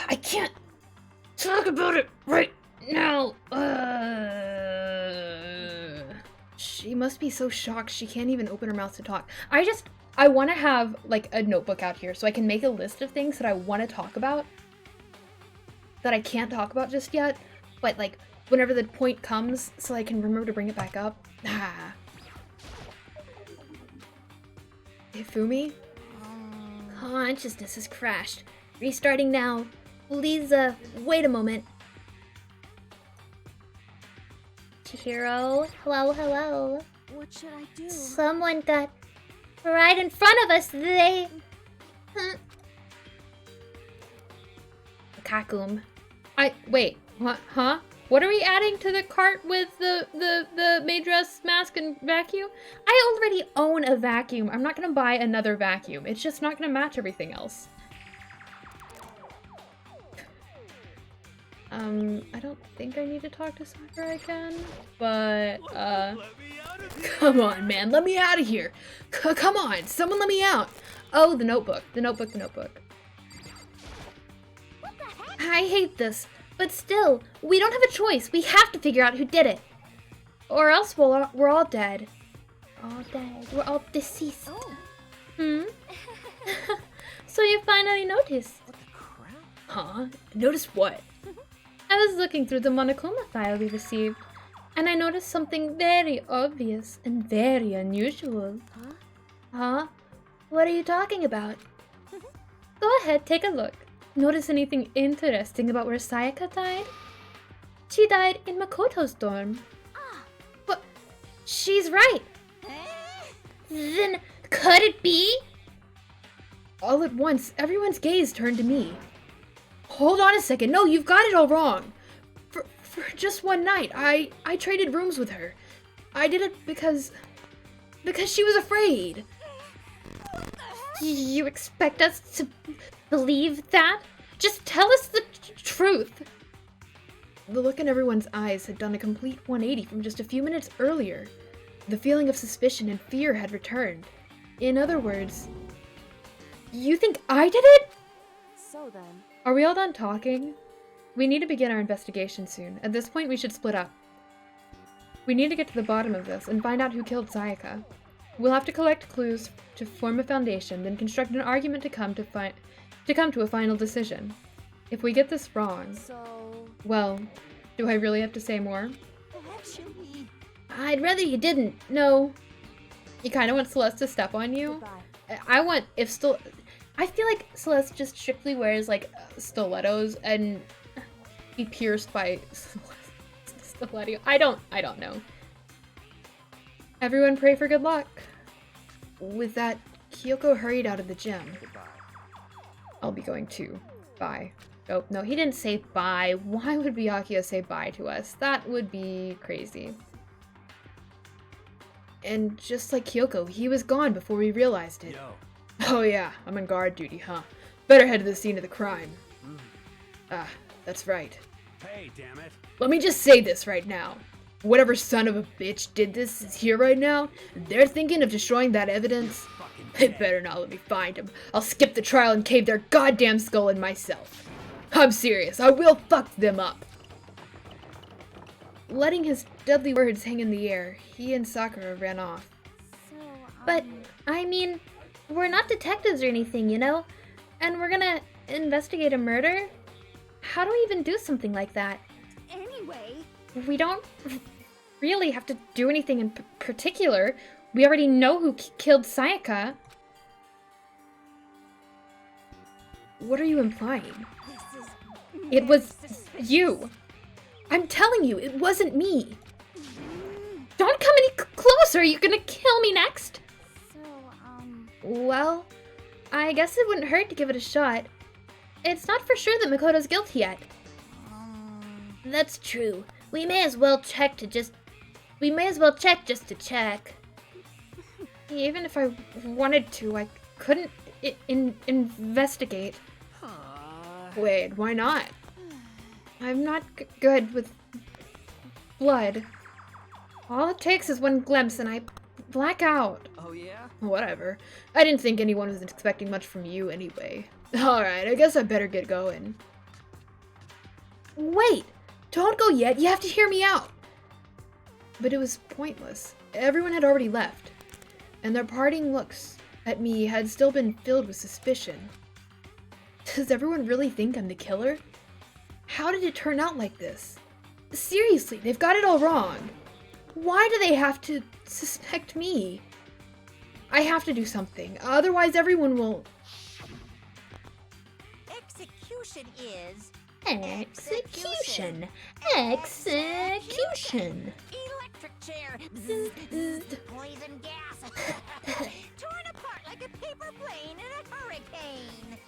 I can't talk about it right now. She must be so shocked she can't even open her mouth to talk. I want to have, like, a notebook out here so I can make a list of things that I want to talk about that I can't talk about just yet, but, like, whenever the point comes, so I can remember to bring it back up. Ifumi? Consciousness has crashed. Restarting now. Please, wait a moment. Chihiro? Hello, hello. what should I do? Someone got right in front of us. They... Kakum. Wait, what, huh? What are we adding to the cart with the maid dress, mask, and vacuum? I already own a vacuum. I'm not gonna buy another vacuum. It's just not gonna match everything else. I don't think I need to talk to Sakura again, but, come on, man, let me out of here. Come on, someone let me out. Oh, the notebook. I hate this. But still, we don't have a choice. We have to figure out who did it. Or else we're all dead. All dead. We're all deceased. Oh. So you finally noticed. What the Huh? Notice what? I was looking through the Monokuma file we received, and I noticed something very obvious and very unusual. Huh? Huh? What are you talking about? Go ahead, take a look. Notice anything interesting about where Sayaka died? She died in Makoto's dorm. But she's right. Then could it be? All at once, everyone's gaze turned to me. Hold on a second. No, you've got it all wrong. For just one night, I traded rooms with her. I did it because she was afraid. You expect us to believe that? Just tell us the truth. The look in everyone's eyes had done a complete 180 from just a few minutes earlier. The feeling of suspicion and fear had returned. In other words, you think I did it? So then. Are we all done talking? We need to begin our investigation soon. At this point, we should split up. We need to get to the bottom of this and find out who killed Sayaka. We'll have to collect clues to form a foundation, then construct an argument to come to a final decision. If we get this wrong, So. well, do I really have to say more? Actually. I'd rather you didn't. No. You kind of want Celeste to step on you? Goodbye. I want, I feel like Celeste just strictly wears, like, stilettos and be pierced by stiletto. I don't know. Everyone pray for good luck. With that, Kyoko hurried out of the gym. Goodbye. I'll be going too. Bye. Oh, no, he didn't say bye. Why would Byakuya say bye to us? That would be crazy. And just like Kyoko, he was gone before we realized it. Yo. Oh yeah, I'm on guard duty, huh? Better head to the scene of the crime. Ah, that's right. Hey, damn it. Let me just say this right now. Whatever son of a bitch did this is here right now. They're thinking of destroying that evidence. Fucking They dead. better not let me find him. I'll skip the trial and cave their goddamn skull in myself. I'm serious. I will fuck them up. Letting his deadly words hang in the air, he and Sakura ran off. So. But, I mean, we're not detectives or anything, you know? And we're gonna investigate a murder? How do we even do something like that? Anyway. We don't really have to do anything in particular. We already know who killed Sayaka. What are you implying? This is. It was suspicious. you. I'm telling you, it wasn't me. Don't come any closer. You're gonna kill me next. So, Well, I guess it wouldn't hurt to give it a shot. It's not for sure that Makoto's guilty yet. That's true. We may as well check just to check. Even if I wanted to, I couldn't investigate. Wait, why not? I'm not good with blood. All it takes is one glimpse and I black out. Oh, yeah? Whatever. I didn't think anyone was expecting much from you anyway. Alright, I guess I better get going. Wait! Don't go yet, you have to hear me out! But it was pointless. Everyone had already left. And their parting looks at me had still been filled with suspicion. Does everyone really think I'm the killer? How did it turn out like this? Seriously, they've got it all wrong. Why do they have to suspect me? I have to do something, otherwise everyone will... Execution is Execution. Execution. electric chair. Bzzz, poison gas. Torn apart like a paper plane in a hurricane.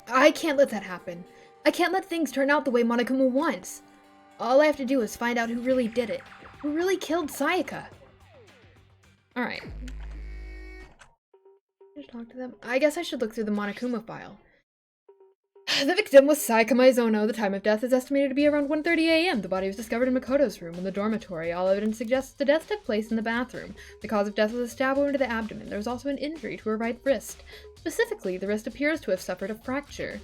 I can't let that happen. I can't let things turn out the way Monokuma wants. All I have to do is find out who really did it. Who really killed Sayaka. Alright. Just talk to them. I guess I should look through the Monokuma file. The victim was Sayaka Maizono. The time of death is estimated to be around 1:30 a.m. The body was discovered in Makoto's room in the dormitory. All evidence suggests the death took place in the bathroom. The cause of death was a stab wound to the abdomen. There was also an injury to her right wrist. Specifically, the wrist appears to have suffered a fracture.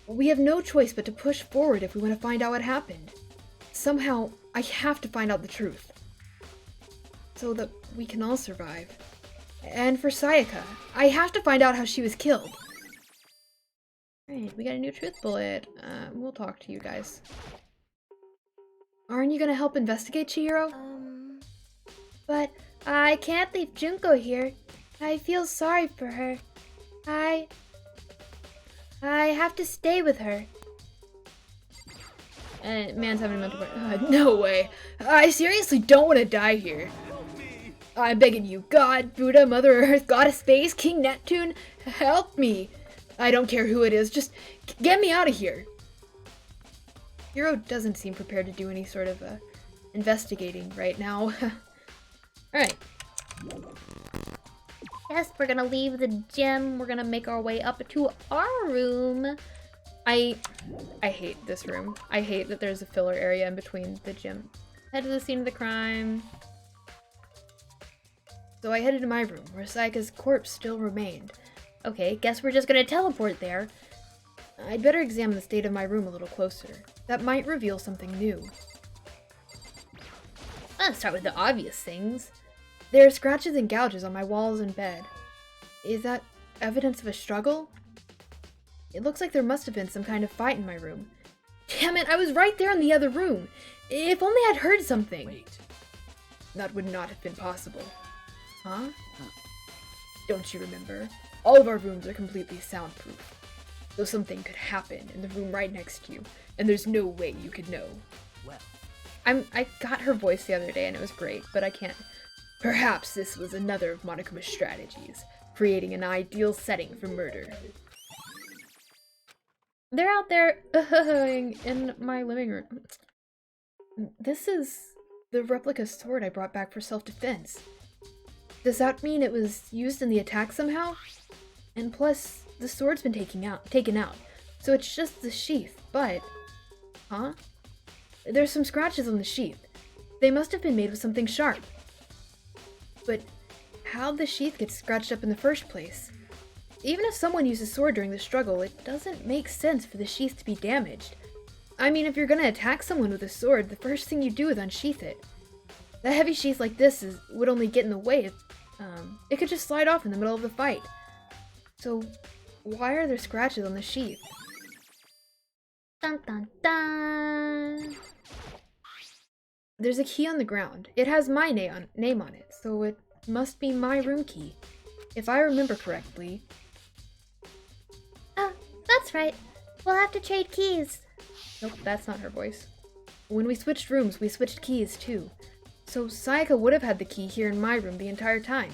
We have no choice but to push forward if we want to find out what happened. Somehow, I have to find out the truth. So that we can all survive. And for Sayaka, I have to find out how she was killed. Alright, we got a new truth bullet. We'll talk to you guys. Aren't you gonna help investigate, Chihiro? But I can't leave Junko here. I feel sorry for her. I have to stay with her. And man's having a mental break. No way. I seriously don't want to die here. I'm begging you, God, Buddha, Mother Earth, Goddess Space, King Neptune, help me. I don't care who it is, just get me out of here. Hiro doesn't seem prepared to do any sort of investigating right now. Alright. Yes, we're gonna leave the gym. We're gonna make our way up to our room. I hate this room. I hate that there's a filler area in between the gym. Head to the scene of the crime. So I headed to my room, where Sayaka's corpse still remained. Okay, guess we're just gonna teleport there. I'd better examine the state of my room a little closer. That might reveal something new. Let's start with the obvious things. There are scratches and gouges on my walls and bed. Is that evidence of a struggle? It looks like there must have been some kind of fight in my room. Damn it, I was right there in the other room! If only I'd heard something! Wait. That would not have been possible. Huh? Don't you remember? All of our rooms are completely soundproof. So something could happen in the room right next to you, and there's no way you could know. Well, I got her voice the other day and it was great, but I can't. Perhaps this was another of Monokuma's strategies, creating an ideal setting for murder. They're out there in my living room. This is the replica sword I brought back for self-defense. Does that mean it was used in the attack somehow? And plus, the sword's been taken out, so it's just the sheath, but... Huh? There's some scratches on the sheath. They must have been made with something sharp. But how'd the sheath get scratched up in the first place? Even if someone used a sword during the struggle, it doesn't make sense for the sheath to be damaged. I mean, if you're gonna attack someone with a sword, the first thing you do is unsheath it. A heavy sheath like this would only get in the way if, it could just slide off in the middle of the fight. So, why are there scratches on the sheath? Dun dun dun! There's a key on the ground. It has my name on it, so it must be my room key. If I remember correctly. Oh, that's right. We'll have to trade keys. Nope, that's not her voice. When we switched rooms, we switched keys too. So Sayaka would have had the key here in my room the entire time.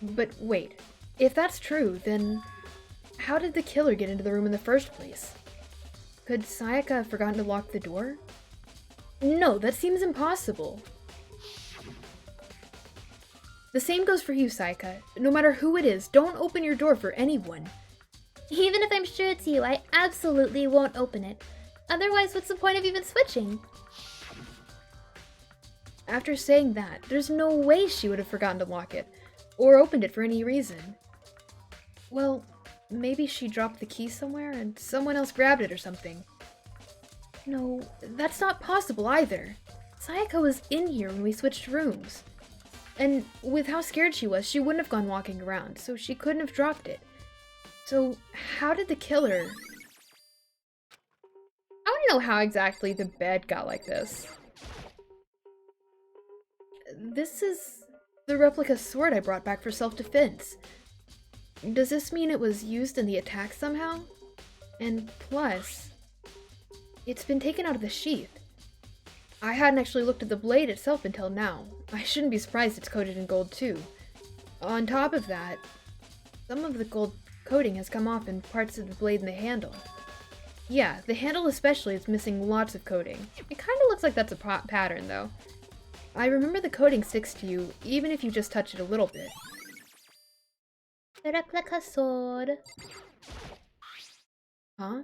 But wait, if that's true, then how did the killer get into the room in the first place? Could Sayaka have forgotten to lock the door? No, that seems impossible. The same goes for you, Sayaka. No matter who it is, don't open your door for anyone. Even if I'm sure it's you, I absolutely won't open it. Otherwise, what's the point of even switching? After saying that, there's no way she would have forgotten to lock it, or opened it for any reason. Well, maybe she dropped the key somewhere and someone else grabbed it or something. No, that's not possible either. Sayaka was in here when we switched rooms. And with how scared she was, she wouldn't have gone walking around, so she couldn't have dropped it. So, how did the killer... I want to know how exactly the bed got like this. This is the replica sword I brought back for self-defense. Does this mean it was used in the attack somehow? And plus, it's been taken out of the sheath. I hadn't actually looked at the blade itself until now. I shouldn't be surprised it's coated in gold too. On top of that, some of the gold coating has come off in parts of the blade and the handle. Yeah, the handle especially is missing lots of coating. It kind of looks like that's a pattern though. I remember the coating sticks to you even if you just touch it a little bit. The replica sword. Huh?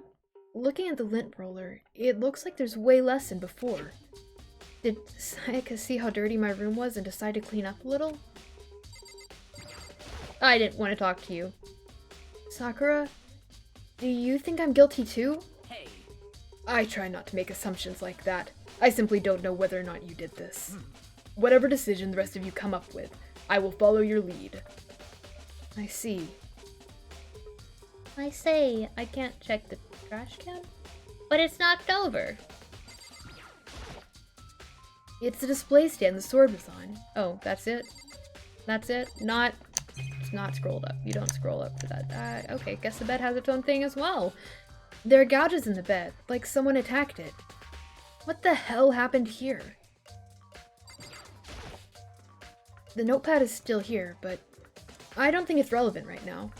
Looking at the lint roller, it looks like there's way less than before. Did Sayaka see how dirty my room was and decide to clean up a little? I didn't want to talk to you. Sakura, do you think I'm guilty too? Hey. I try not to make assumptions like that. I simply don't know whether or not you did this. Whatever decision the rest of you come up with, I will follow your lead. I see. I say, I can't check the trash can, but it's knocked over. It's the display stand the sword was on. Oh, that's it? That's it? It's not scrolled up. You don't scroll up for that. Okay, guess the bed has its own thing as well. There are gouges in the bed, like someone attacked it. What the hell happened here? The notepad is still here, but I don't think it's relevant right now.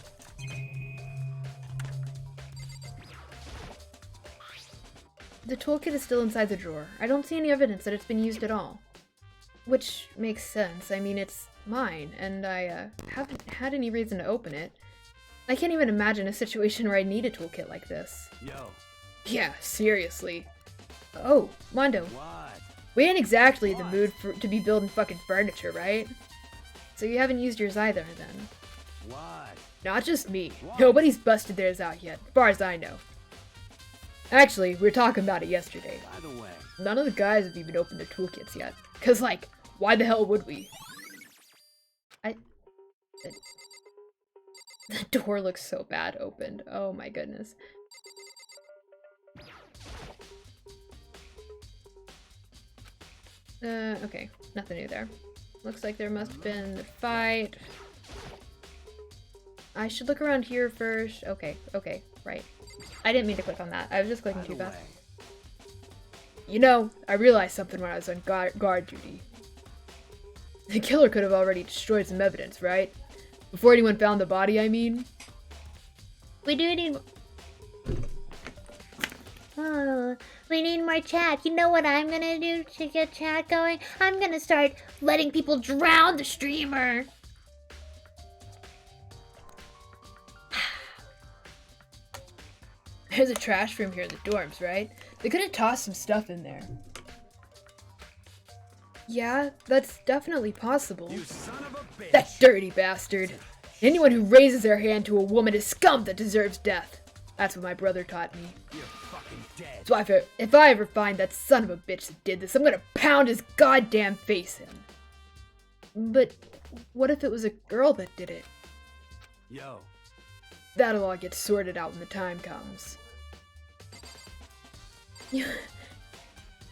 The toolkit is still inside the drawer. I don't see any evidence that it's been used at all. Which makes sense. I mean, it's mine, and I haven't had any reason to open it. I can't even imagine a situation where I need a toolkit like this. Yo. Yeah, seriously. Oh, Mondo. What? We ain't exactly in the What? mood to be building fucking furniture, right? So you haven't used yours either, then? What? Not just me. What? Nobody's busted theirs out yet, as far as I know. Actually, we were talking about it yesterday. By the way. None of the guys have even opened their toolkits yet. Cause, like, why the hell would we? The door looks so bad opened. Oh my goodness. Okay. Nothing new there. Looks like there must have been a fight. I should look around here first. Okay, right. I didn't mean to click on that. I was just clicking By too the fast. way. You know, I realized something when I was on guard duty. The killer could have already destroyed some evidence, right? Before anyone found the body, I mean. We do need... Oh, we need more chat. You know what I'm gonna do to get chat going? I'm gonna start letting people drown the streamer. There's a trash room here in the dorms, right? They could have tossed some stuff in there. Yeah, that's definitely possible. You son of a bitch. That dirty bastard. Anyone who raises their hand to a woman is scum that deserves death. That's what my brother taught me. You're fucking dead. So if I ever find that son of a bitch that did this, I'm gonna pound his goddamn face in. But what if it was a girl that did it? Yo. That'll all get sorted out when the time comes.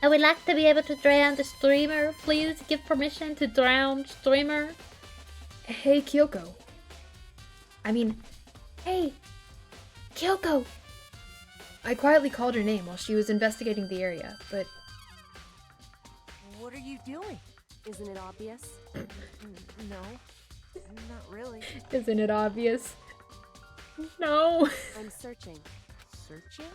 I would like to be able to drown the streamer. Please give permission to drown streamer. Hey, Kyoko. Hey, Kyoko. I quietly called her name while she was investigating the area, but What are you doing? Isn't it obvious? No, not really. isn't it obvious? No. I'm searching. Searching?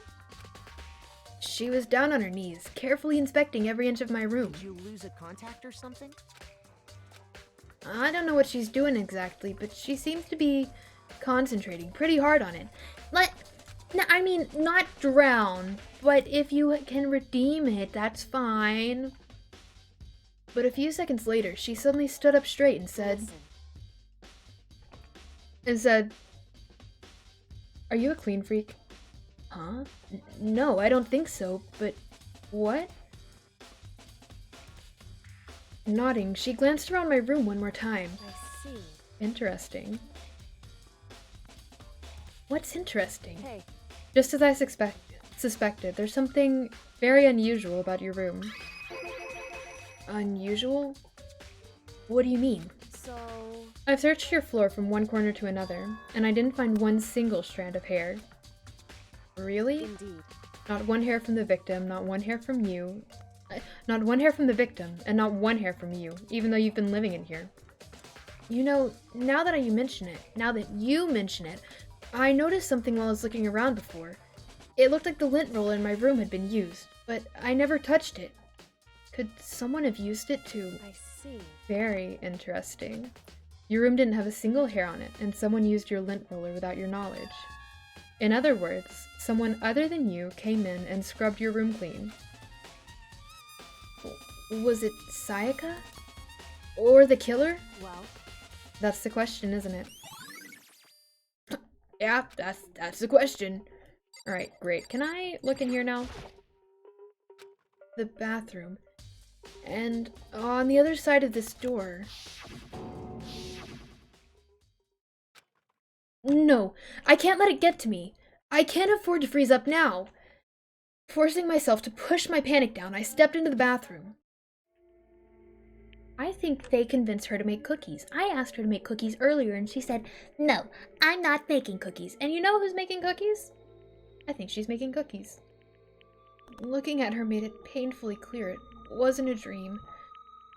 She was down on her knees, carefully inspecting every inch of my room. Did you lose a contact or something? I don't know what she's doing exactly, but she seems to be concentrating pretty hard on it. Not drown, but if you can redeem it, that's fine. But a few seconds later, she suddenly stood up straight and said, "Are you a clean freak?" Huh? No, I don't think so, but what? Nodding, she glanced around my room one more time. I see. Interesting. What's interesting? Hey, Just as I suspected, there's something very unusual about your room. Unusual? What do you mean? so... I've searched your floor from one corner to another, and I didn't find one single strand of hair. Really? Indeed. Not one hair from the victim, not one hair from you. Not one hair from the victim, and not one hair from you, even though you've been living in here. You know, now that you mention it, I noticed something while I was looking around before. It looked like the lint roller in my room had been used, but I never touched it. Could someone have used it to... I see. Very interesting. Your room didn't have a single hair on it, and someone used your lint roller without your knowledge. In other words, someone other than you came in and scrubbed your room clean. Was it Sayaka? Or the killer? Well, That's the question, isn't it? Yeah, that's the question. Alright, great. Can I look in here now? The bathroom. And on the other side of this door... No, I can't let it get to me. I can't afford to freeze up now. Forcing myself to push my panic down, I stepped into the bathroom. I think they convinced her to make cookies. I asked her to make cookies earlier and she said, No, I'm not making cookies. and you know who's making cookies? I think she's making cookies. Looking at her made it painfully clear it wasn't a dream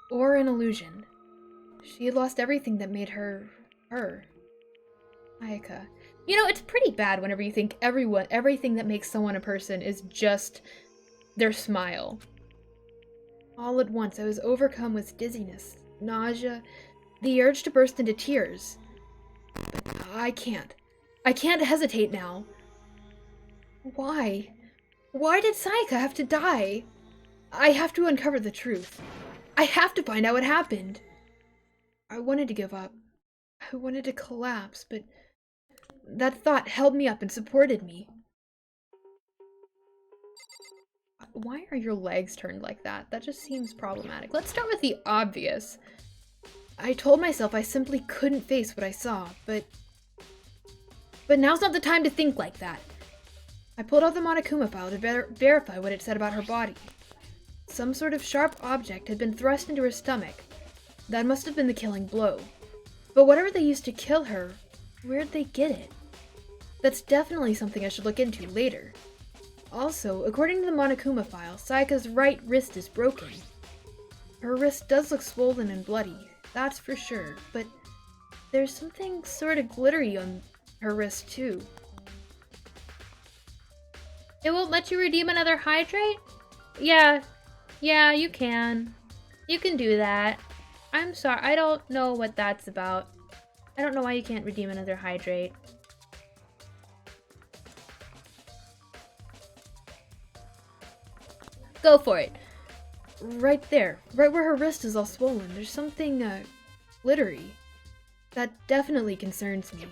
or an illusion. She had lost everything that made her, her. Ayaka. You know, it's pretty bad whenever you think everything that makes someone a person is just their smile. All at once, I was overcome with dizziness, nausea, the urge to burst into tears. But I can't. I can't hesitate now. Why? Why did Sayaka have to die? I have to uncover the truth. I have to find out what happened. I wanted to give up. I wanted to collapse, but that thought held me up and supported me. Why are your legs turned like that? That just seems problematic. Let's start with the obvious. I told myself I simply couldn't face what I saw, but now's not the time to think like that. I pulled out the Monokuma file to verify what it said about her body. Some sort of sharp object had been thrust into her stomach. That must have been the killing blow. But whatever they used to kill her, where'd they get it? That's definitely something I should look into later. Also, according to the Monokuma file, Sayaka's right wrist is broken. Her wrist does look swollen and bloody, that's for sure, but there's something sort of glittery on her wrist too. It won't let you redeem another hydrate? Yeah, you can. You can do that. I'm sorry, I don't know what that's about. I don't know why you can't redeem another hydrate. Go for it. Right there. Right where her wrist is all swollen. There's something, glittery. That definitely concerns me.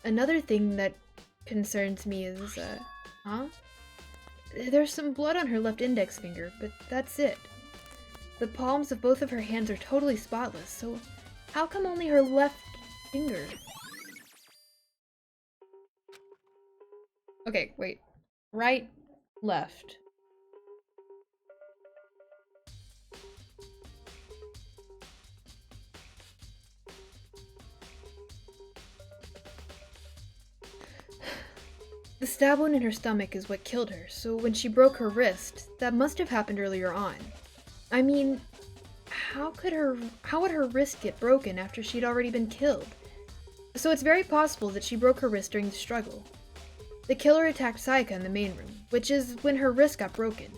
Another thing that concerns me is, huh? There's some blood on her left index finger, but that's it. The palms of both of her hands are totally spotless, so how come only her left finger? Okay, wait. Right, left. The stab wound in her stomach is what killed her, so when she broke her wrist, that must have happened earlier on. I mean, how would her wrist get broken after she'd already been killed? So it's very possible that she broke her wrist during the struggle. The killer attacked Sayaka in the main room, which is when her wrist got broken.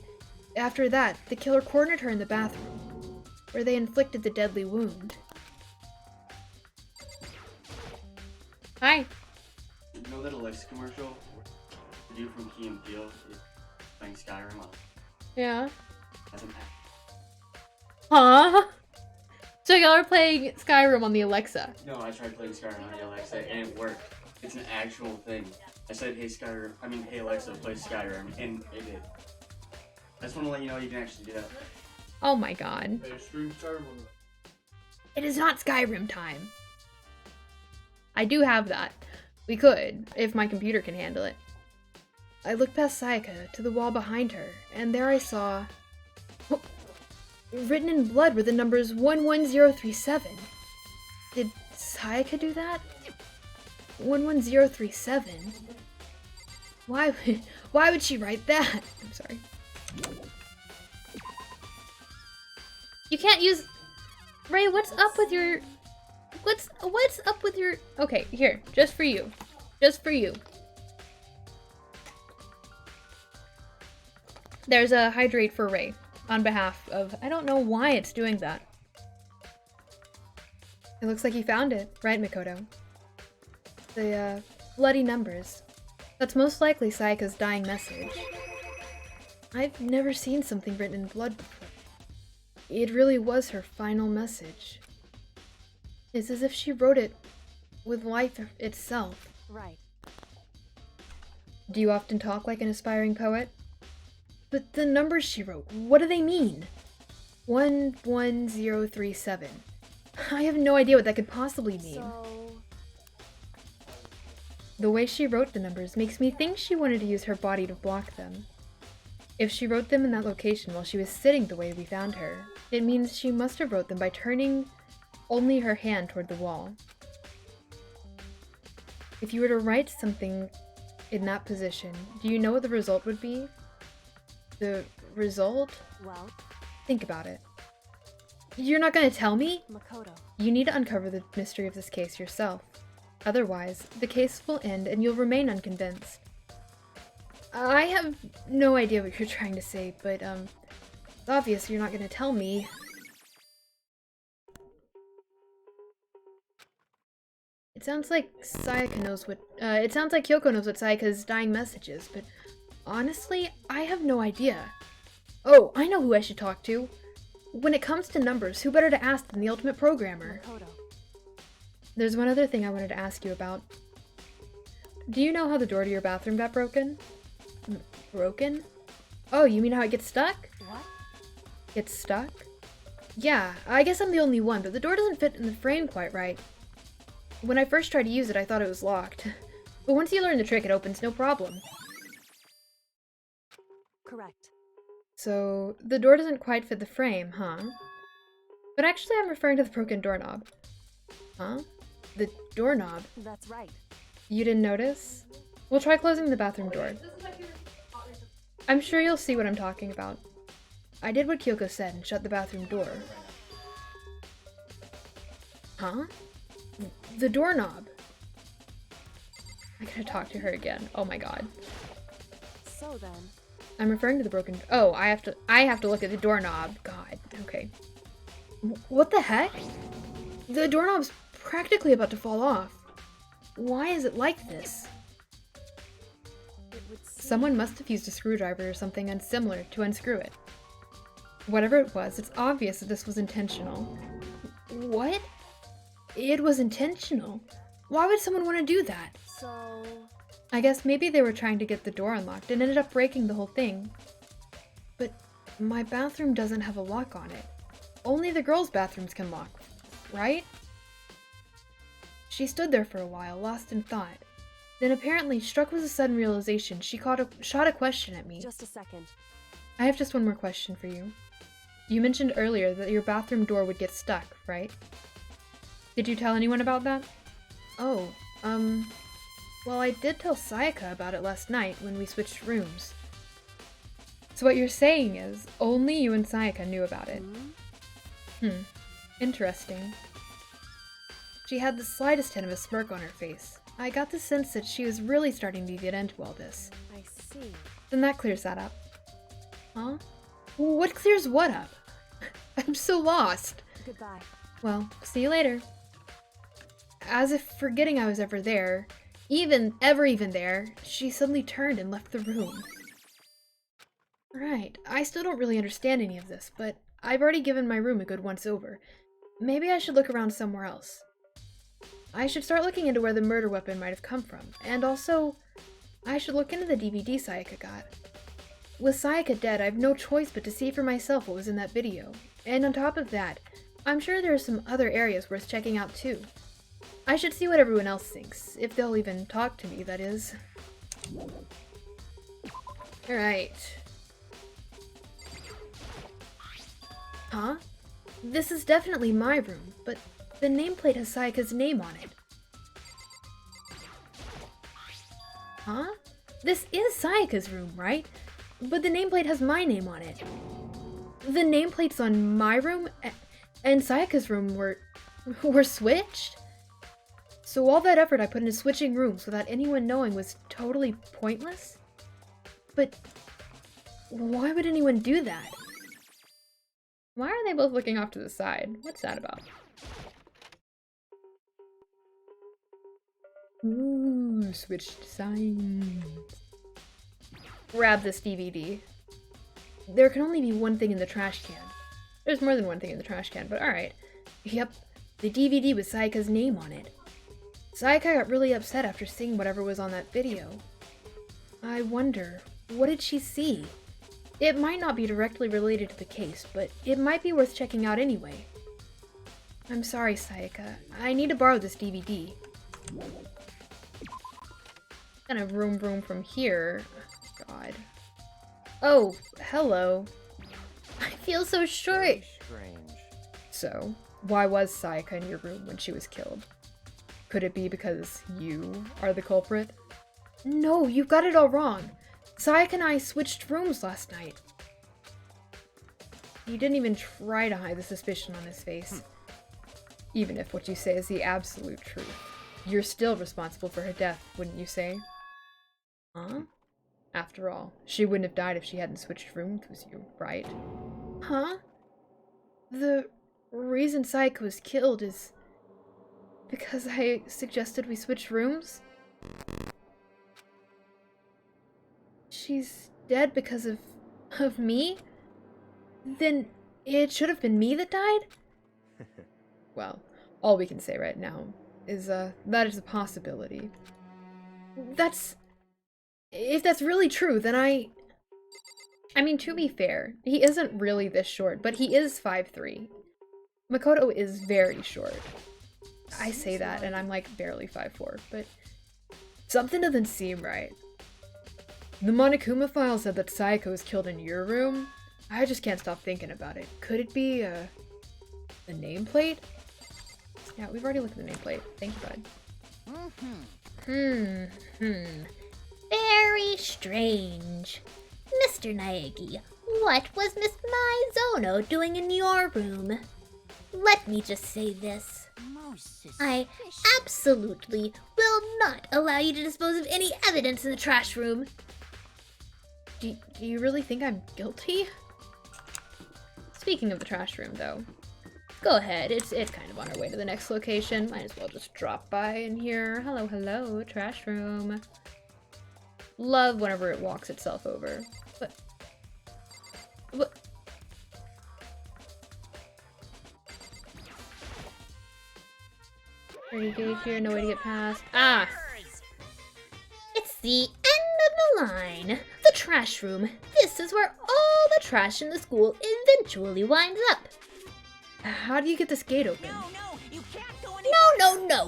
After that, the killer cornered her in the bathroom, where they inflicted the deadly wound. Hi. You know that Alexa commercial? The dude from Key and Peele is playing Skyrim on Yeah. as an act. Huh? So y'all are playing Skyrim on the Alexa. No, I tried playing Skyrim on the Alexa and it worked. It's an actual thing. I said, hey Alexa, play Skyrim, and it did. I just want to let you know you can actually do that. Oh my god. It is not Skyrim time. I do have that. We could, if my computer can handle it. I looked past Sayaka to the wall behind her, and there I saw... written in blood were the numbers 11037. Did Sayaka do that? 11037? Why would she write that? I'm sorry. You can't use... Ray, what's up with your... What's up with your... Okay, here, just for you. Just for you. There's a hydrate for Ray on behalf of... I don't know why it's doing that. It looks like he found it, right, Makoto? The, bloody numbers. That's most likely Sayaka's dying message. I've never seen something written in blood before. It really was her final message. It's as if she wrote it with life itself. Right. Do you often talk like an aspiring poet? But the numbers she wrote, what do they mean? 11037. I have no idea what that could possibly mean. So The way she wrote the numbers makes me think she wanted to use her body to block them. If she wrote them in that location while she was sitting the way we found her, it means she must have wrote them by turning only her hand toward the wall. If you were to write something in that position, do you know what the result would be? The result? Well, Think about it. You're not gonna tell me? Makoto. You need to uncover the mystery of this case yourself. Otherwise, the case will end and you'll remain unconvinced. I have no idea what you're trying to say, but, it's obvious you're not gonna tell me. It sounds like Sayaka knows what, it sounds like Kyoko knows what Sayaka's dying message is, but honestly, I have no idea. Oh, I know who I should talk to. When it comes to numbers, who better to ask than the ultimate programmer? Makoto. There's one other thing I wanted to ask you about. Do you know how the door to your bathroom got broken? Broken? Oh, you mean how it gets stuck? What? Gets stuck? Yeah, I guess I'm the only one, but the door doesn't fit in the frame quite right. When I first tried to use it, I thought it was locked. But once you learn the trick, it opens no problem. Correct. So, the door doesn't quite fit the frame, huh? But actually, I'm referring to the broken doorknob. Huh? The doorknob? That's right. You didn't notice? We'll try closing the bathroom door. I'm sure you'll see what I'm talking about. I did what Kyoko said and shut the bathroom door. Huh? The doorknob. I gotta talk to her again. Oh my god. So then, I'm referring to the broken. Oh, I have to look at the doorknob. God. Okay. What the heck? The doorknob's practically about to fall off. Why is it like this? it would seem Someone must have used a screwdriver or something unsimilar to unscrew it. Whatever it was, it's obvious that this was intentional. What? It was intentional? Why would someone want to do that? so. I guess maybe they were trying to get the door unlocked and ended up breaking the whole thing. But my bathroom doesn't have a lock on it. Only the girls' bathrooms can lock, right? She stood there for a while, lost in thought. Then apparently, struck with a sudden realization, she shot a question at me. Just a second. I have just one more question for you. You mentioned earlier that your bathroom door would get stuck, right? Did you tell anyone about that? Oh, well, I did tell Sayaka about it last night when we switched rooms. So what you're saying is, only you and Sayaka knew about it. Interesting. She had the slightest hint of a smirk on her face. I got the sense that she was really starting to get into all this. I see. Then that clears that up. Huh? What clears what up? I'm so lost. Goodbye. Well, see you later. As if forgetting I was ever there, even there, she suddenly turned and left the room. Right, I still don't really understand any of this, but I've already given my room a good once over. Maybe I should look around somewhere else. I should start looking into where the murder weapon might have come from, and also, I should look into the DVD Sayaka got. With Sayaka dead, I have no choice but to see for myself what was in that video. And on top of that, I'm sure there are some other areas worth checking out too. I should see what everyone else thinks, if they'll even talk to me, that is. Alright. Huh? This is definitely my room, but the nameplate has Sayaka's name on it. Huh? This is Sayaka's room, right? But the nameplate has my name on it. The nameplates on my room and Sayaka's room were switched? So all that effort I put into switching rooms without anyone knowing was totally pointless? But why would anyone do that? Why are they both looking off to the side? What's that about? Ooh, switched signs. Grab this DVD. There can only be one thing in the trash can. There's more than one thing in the trash can, but alright. Yep, the DVD with Sayaka's name on it. Sayaka got really upset after seeing whatever was on that video. I wonder, what did she see? It might not be directly related to the case, but it might be worth checking out anyway. I'm sorry, Sayaka. I need to borrow this DVD. Kind of room from here. God. Oh, hello. I feel so short. Very strange. So, why was Sayaka in your room when she was killed? Could it be because you are the culprit? No, you got it all wrong. Sayaka and I switched rooms last night. He didn't even try to hide the suspicion on his face. Even if what you say is the absolute truth. You're still responsible for her death, wouldn't you say? Huh? After all, she wouldn't have died if she hadn't switched rooms with you, right? Huh? The reason Sayaka was killed is because I suggested we switch rooms? She's dead because of me? Then it should have been me that died? Well, all we can say right now is, that is a possibility. If that's really true, then I mean, to be fair, he isn't really this short, but he is 5'3". Makoto is very short. I say that, and I'm like barely 5'4", but something doesn't seem right. The Monokuma file said that Sayaka was killed in your room. I just can't stop thinking about it. Could it be, the nameplate? Yeah, we've already looked at the nameplate. Thank you, bud. Very strange. Mr. Naegi, what was Miss Mizono doing in your room? Let me just say this. I absolutely will not allow you to dispose of any evidence in the trash room. Do you really think I'm guilty? Speaking of the trash room, though, go ahead. It's kind of on our way to the next location. Might as well just drop by in here. Hello, hello, trash room. Love whenever it walks itself over. What? Pretty gate here, no way to get past. Ah! It's the end of the line. The trash room. This is where all the trash in the school eventually winds up. How do you get this gate open? No, you can't go any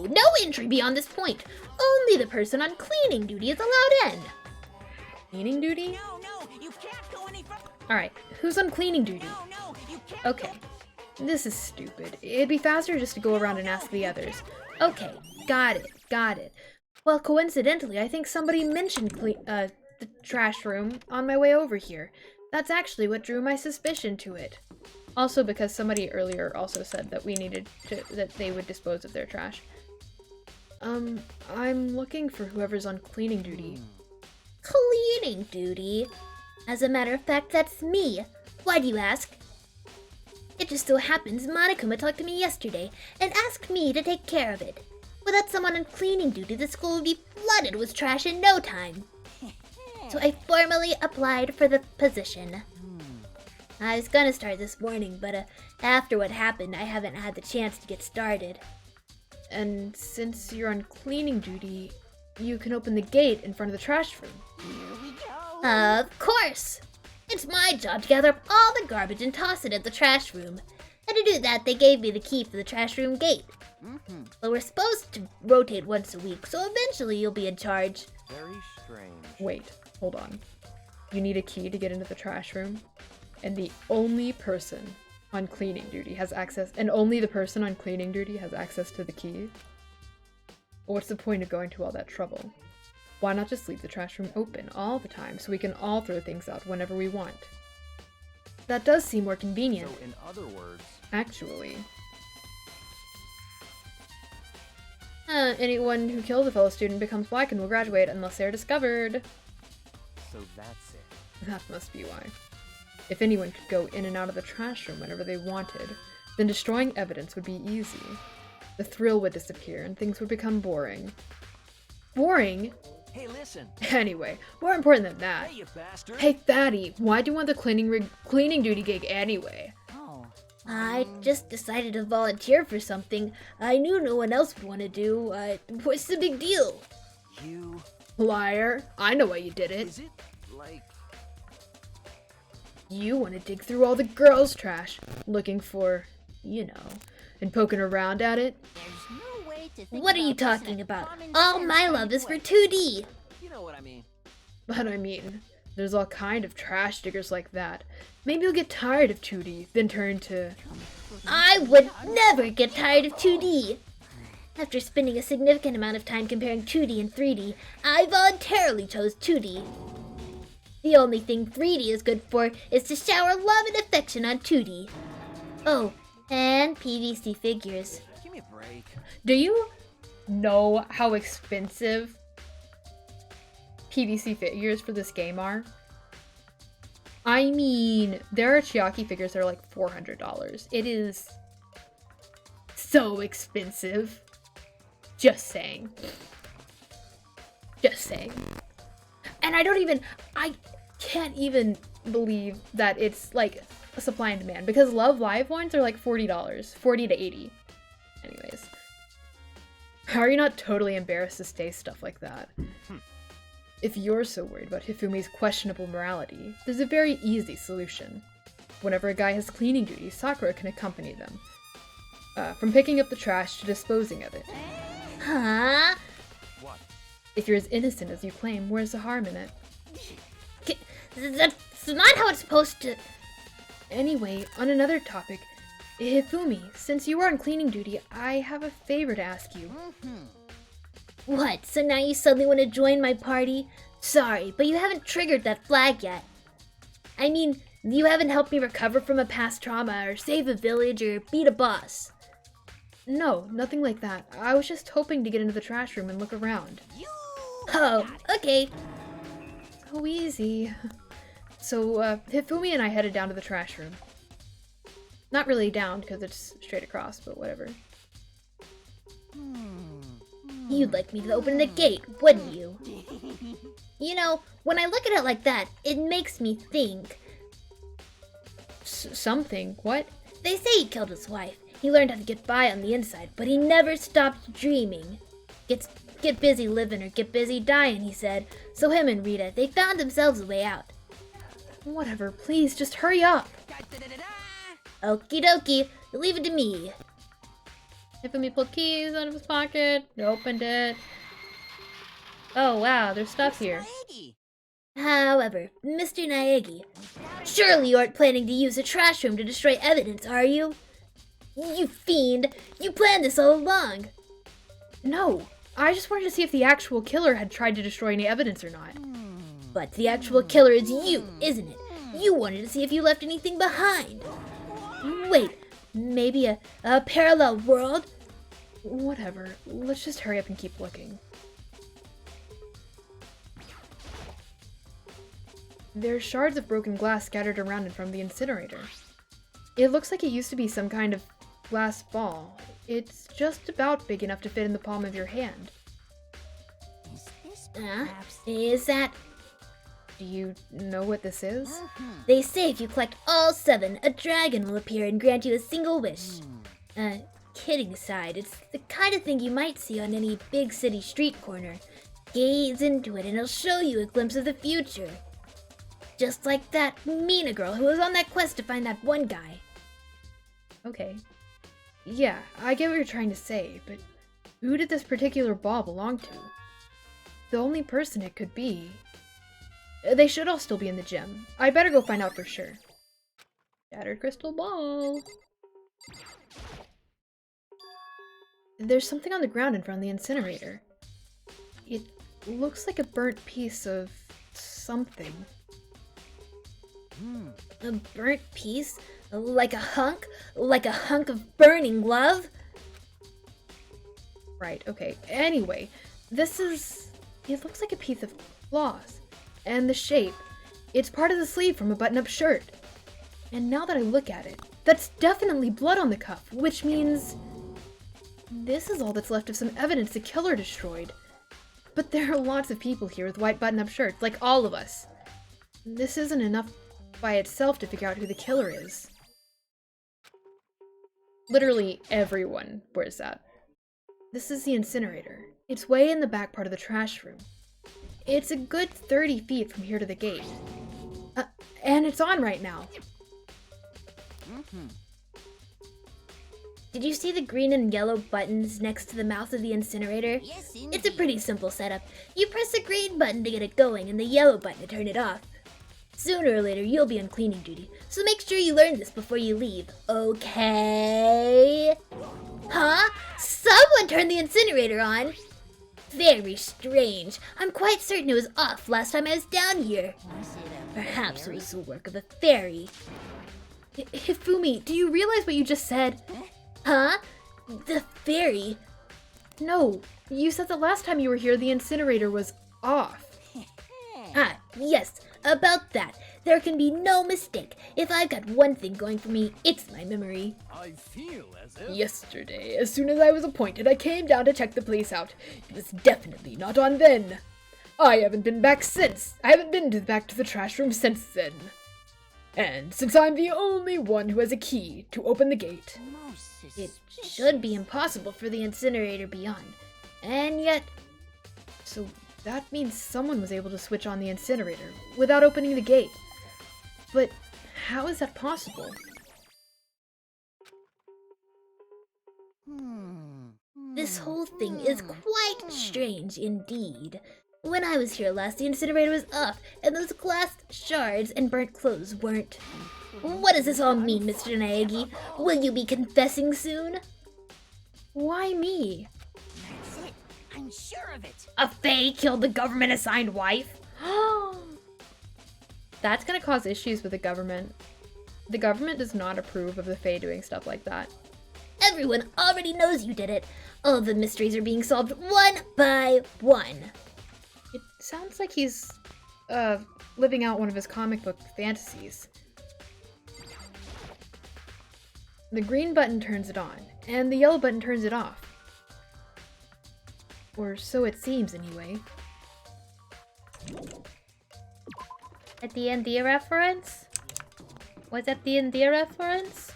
No entry beyond this point. Only the person on cleaning duty is allowed in. Cleaning duty? No, you can't go any further. Alright, who's on cleaning duty? No, you can't. Okay. This is stupid. It'd be faster just to go around and ask the others. Okay, got it. Well, coincidentally, I think somebody mentioned the trash room on my way over here. That's actually what drew my suspicion to it. Also because somebody earlier also said that that they would dispose of their trash. I'm looking for whoever's on cleaning duty. Cleaning duty? As a matter of fact, that's me. Why do you ask? It just so happens Monokuma talked to me yesterday and asked me to take care of it. Without someone on cleaning duty, the school would be flooded with trash in no time. So I formally applied for the position. I was gonna start this morning, but after what happened, I haven't had the chance to get started. And since you're on cleaning duty, you can open the gate in front of the trash room. Of course! It's my job to gather up all the garbage and toss it at the trash room. And to do that, they gave me the key for the trash room gate. But we're supposed to rotate once a week, so eventually you'll be in charge. Very strange. Wait, hold on. You need a key to get into the trash room? And the only person on cleaning duty has access, and only the person on cleaning duty has access to the key? What's the point of going to all that trouble? Why not just leave the trash room open all the time so we can all throw things out whenever we want? That does seem more convenient. So in other words, Actually. Anyone who kills a fellow student becomes black and will graduate unless they are discovered. so that's it. That must be why. If anyone could go in and out of the trash room whenever they wanted, then destroying evidence would be easy. The thrill would disappear and things would become boring. Boring? Hey, listen. Anyway, more important than that. Hey, you bastard. Hey, Fatty, why'd you want the cleaning duty gig anyway? I just decided to volunteer for something I knew no one else would want to do. What's the big deal? You. Liar. I know why you did it. Is it like. You want to dig through all the girls' trash, looking for, and poking around at it? What are you talking about? All my love is for 2D. You know what I mean. But I mean, there's all kind of trash diggers like that. Maybe you'll get tired of 2D, then turn to... I would never get tired of 2D. After spending a significant amount of time comparing 2D and 3D, I voluntarily chose 2D. The only thing 3D is good for is to shower love and affection on 2D. Oh, and PVC figures. Give me a break. Do you know how expensive PVC figures for this game are? I mean, there are Chiaki figures that are like $400. It is so expensive. Just saying. Just saying. And I can't even believe that it's like a supply and demand, because Love Live ones are like $40, $40 to $80. Anyways. How are you not totally embarrassed to say stuff like that? If you're so worried about Hifumi's questionable morality, there's a very easy solution. Whenever a guy has cleaning duty, Sakura can accompany them. From picking up the trash to disposing of it. Huh? What? If you're as innocent as you claim, where's the harm in it? That's not how it's supposed to... Anyway, on another topic, Hifumi, since you are on cleaning duty, I have a favor to ask you. What, so now you suddenly want to join my party? Sorry, but you haven't triggered that flag yet. I mean, you haven't helped me recover from a past trauma, or save a village, or beat a boss. No, nothing like that. I was just hoping to get into the trash room and look around. Oh, okay. So easy. So, Hifumi and I headed down to the trash room. Not really down, because it's straight across, but whatever. You'd like me to open the gate, wouldn't you? You know, when I look at it like that, it makes me think. Something? What? They say he killed his wife. He learned how to get by on the inside, but he never stopped dreaming. Get busy living or get busy dying, he said. So him and Rita, they found themselves a way out. Whatever, please, just hurry up. Okie dokie, leave it to me. Hifumi pulled keys out of his pocket, opened it. Oh wow, there's stuff here. However, Mr. Naegi, surely you aren't planning to use the trash room to destroy evidence, are you? You fiend! You planned this all along! No, I just wanted to see if the actual killer had tried to destroy any evidence or not. But the actual killer is you, isn't it? You wanted to see if you left anything behind. Wait, maybe a parallel world? Whatever, let's just hurry up and keep looking. There's shards of broken glass scattered around in front of the incinerator. It looks like it used to be some kind of glass ball. It's just about big enough to fit in the palm of your hand. Is that... Do you know what this is? They say if you collect all 7, a dragon will appear and grant you a single wish. Kidding aside, it's the kind of thing you might see on any big city street corner. Gaze into it and it'll show you a glimpse of the future. Just like that Mina girl who was on that quest to find that one guy. Okay. Yeah, I get what you're trying to say, but who did this particular ball belong to? The only person it could be... They should all still be in the gym. I better go find out for sure. Shattered crystal ball. There's something on the ground in front of the incinerator. It looks like a burnt piece of something. A burnt piece? Like a hunk? Like a hunk of burning love? Right, okay. Anyway, this is... It looks like a piece of cloth. And the shape. It's part of the sleeve from a button-up shirt. And now that I look at it, that's definitely blood on the cuff, which means... This is all that's left of some evidence the killer destroyed. But there are lots of people here with white button-up shirts, like all of us. This isn't enough by itself to figure out who the killer is. Literally everyone wears that. This is the incinerator. It's way in the back part of the trash room. It's a good 30 feet from here to the gate. And it's on right now. Did you see the green and yellow buttons next to the mouth of the incinerator? Yes, It's a pretty simple setup. You press the green button to get it going and the yellow button to turn it off. Sooner or later, you'll be on cleaning duty, so make sure you learn this before you leave, okay? Huh? Someone turned the incinerator on! Very strange. I'm quite certain it was off last time I was down here. Perhaps it was the work of a fairy. Hifumi, do you realize what you just said? Huh? The fairy? No, you said that last time you were here the incinerator was off. Ah, yes, about that. There can be no mistake. If I've got one thing going for me, it's my memory. I feel as if... Yesterday, as soon as I was appointed, I came down to check the place out. It was definitely not on then. I haven't been back since. I haven't been back to the trash room since then. And since I'm the only one who has a key to open the gate, It should be impossible for the incinerator beyond. And yet, so that means someone was able to switch on the incinerator without opening the gate. But how is that possible? this whole thing is quite strange indeed. When I was here last, the incinerator was off, and those glass shards and burnt clothes weren't. What does this all mean, Mr. Naegi? Will you be confessing soon? Why me? That's it. I'm sure of it. A Fae killed the government-assigned wife? That's gonna cause issues with the government. The government does not approve of the Fae doing stuff like that. Everyone already knows you did it. All the mysteries are being solved one by one. It sounds like he's, living out one of his comic book fantasies. The green button turns it on, and the yellow button turns it off. Or so it seems, anyway. At the end, the reference? Was that the end, the reference?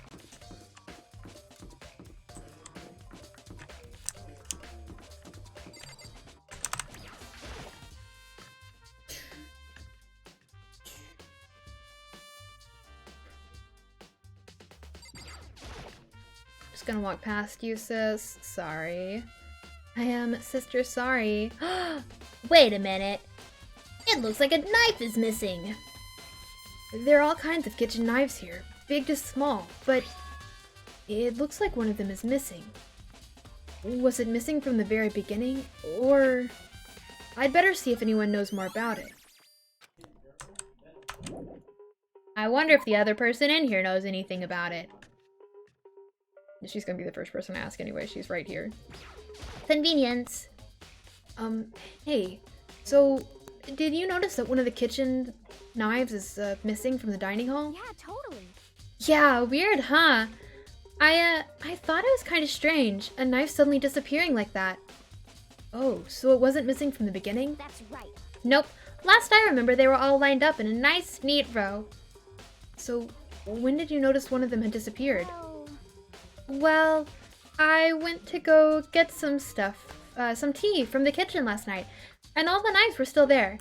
Just gonna walk past you, sis. Sorry. I am sister sorry. Wait a minute. It looks like a knife is missing. There are all kinds of kitchen knives here, big to small, but it looks like one of them is missing. Was it missing from the very beginning, or... I'd better see if anyone knows more about it. I wonder if the other person in here knows anything about it. She's gonna be the first person to ask anyway, she's right here. Convenience. Hey, so did you notice that one of the kitchen knives is missing from the dining hall? Yeah, totally. Yeah, weird, huh? I thought it was kind of strange, a knife suddenly disappearing like that. Oh, so it wasn't missing from the beginning? That's right. Nope. Last I remember, they were all lined up in a nice, neat row. So, when did you notice one of them had disappeared? Well, I went to go get some stuff, some tea from the kitchen last night, and all the knives were still there.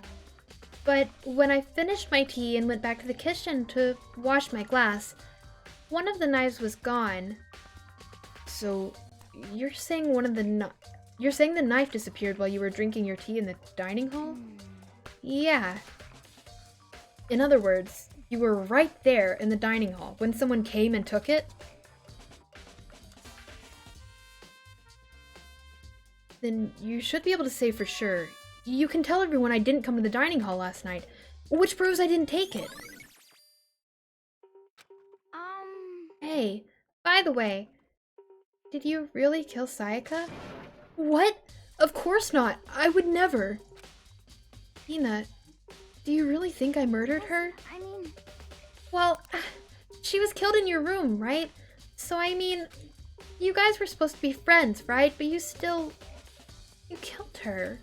But when I finished my tea and went back to the kitchen to wash my glass, one of the knives was gone. So, you're saying you're saying the knife disappeared while you were drinking your tea in the dining hall? Yeah. In other words, you were right there in the dining hall when someone came and took it? Then you should be able to say for sure. You can tell everyone I didn't come to the dining hall last night, which proves I didn't take it. Hey, by the way, did you really kill Sayaka? What? Of course not. I would never. Hina, do you really think I murdered her? I mean, Well, she was killed in your room, right? So I mean, you guys were supposed to be friends, right? But you killed her.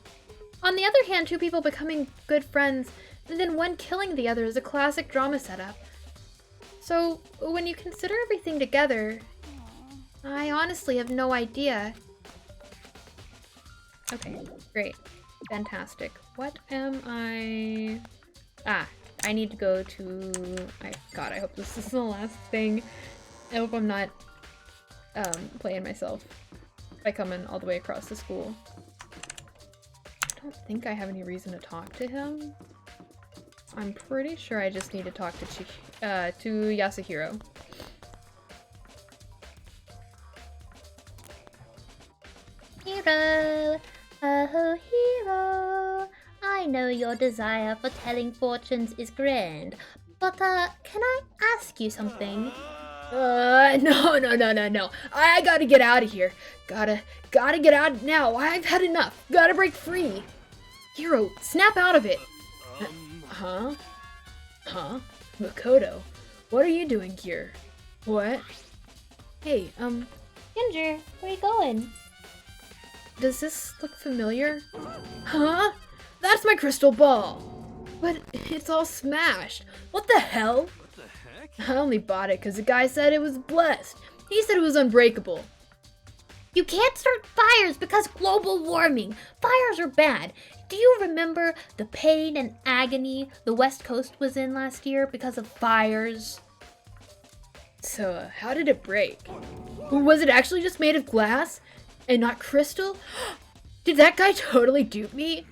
On the other hand, two people becoming good friends and then one killing the other is a classic drama setup. So when you consider everything together, I honestly have no idea. Okay, great. Fantastic. What am I... I need to go to... God, I hope this is the last thing. I hope I'm not playing myself by coming all the way across the school. I don't think I have any reason to talk to him. I'm pretty sure I just need to talk to Yasuhiro. Hero, oh hero, I know your desire for telling fortunes is grand, but can I ask you something? No. I gotta get out of here. Gotta get out now. I've had enough. Gotta break free. Hero, snap out of it. Huh? Makoto, what are you doing here? What? Hey, Ginger, where you going? does this look familiar? Huh? That's my crystal ball. But it's all smashed. What the hell? What the heck? I only bought it because the guy said it was blessed. He said it was unbreakable. You can't start fires because global warming. Fires are bad. Do you remember the pain and agony the West Coast was in last year because of fires? So, how did it break? Was it actually just made of glass and not crystal? Did that guy totally dupe me?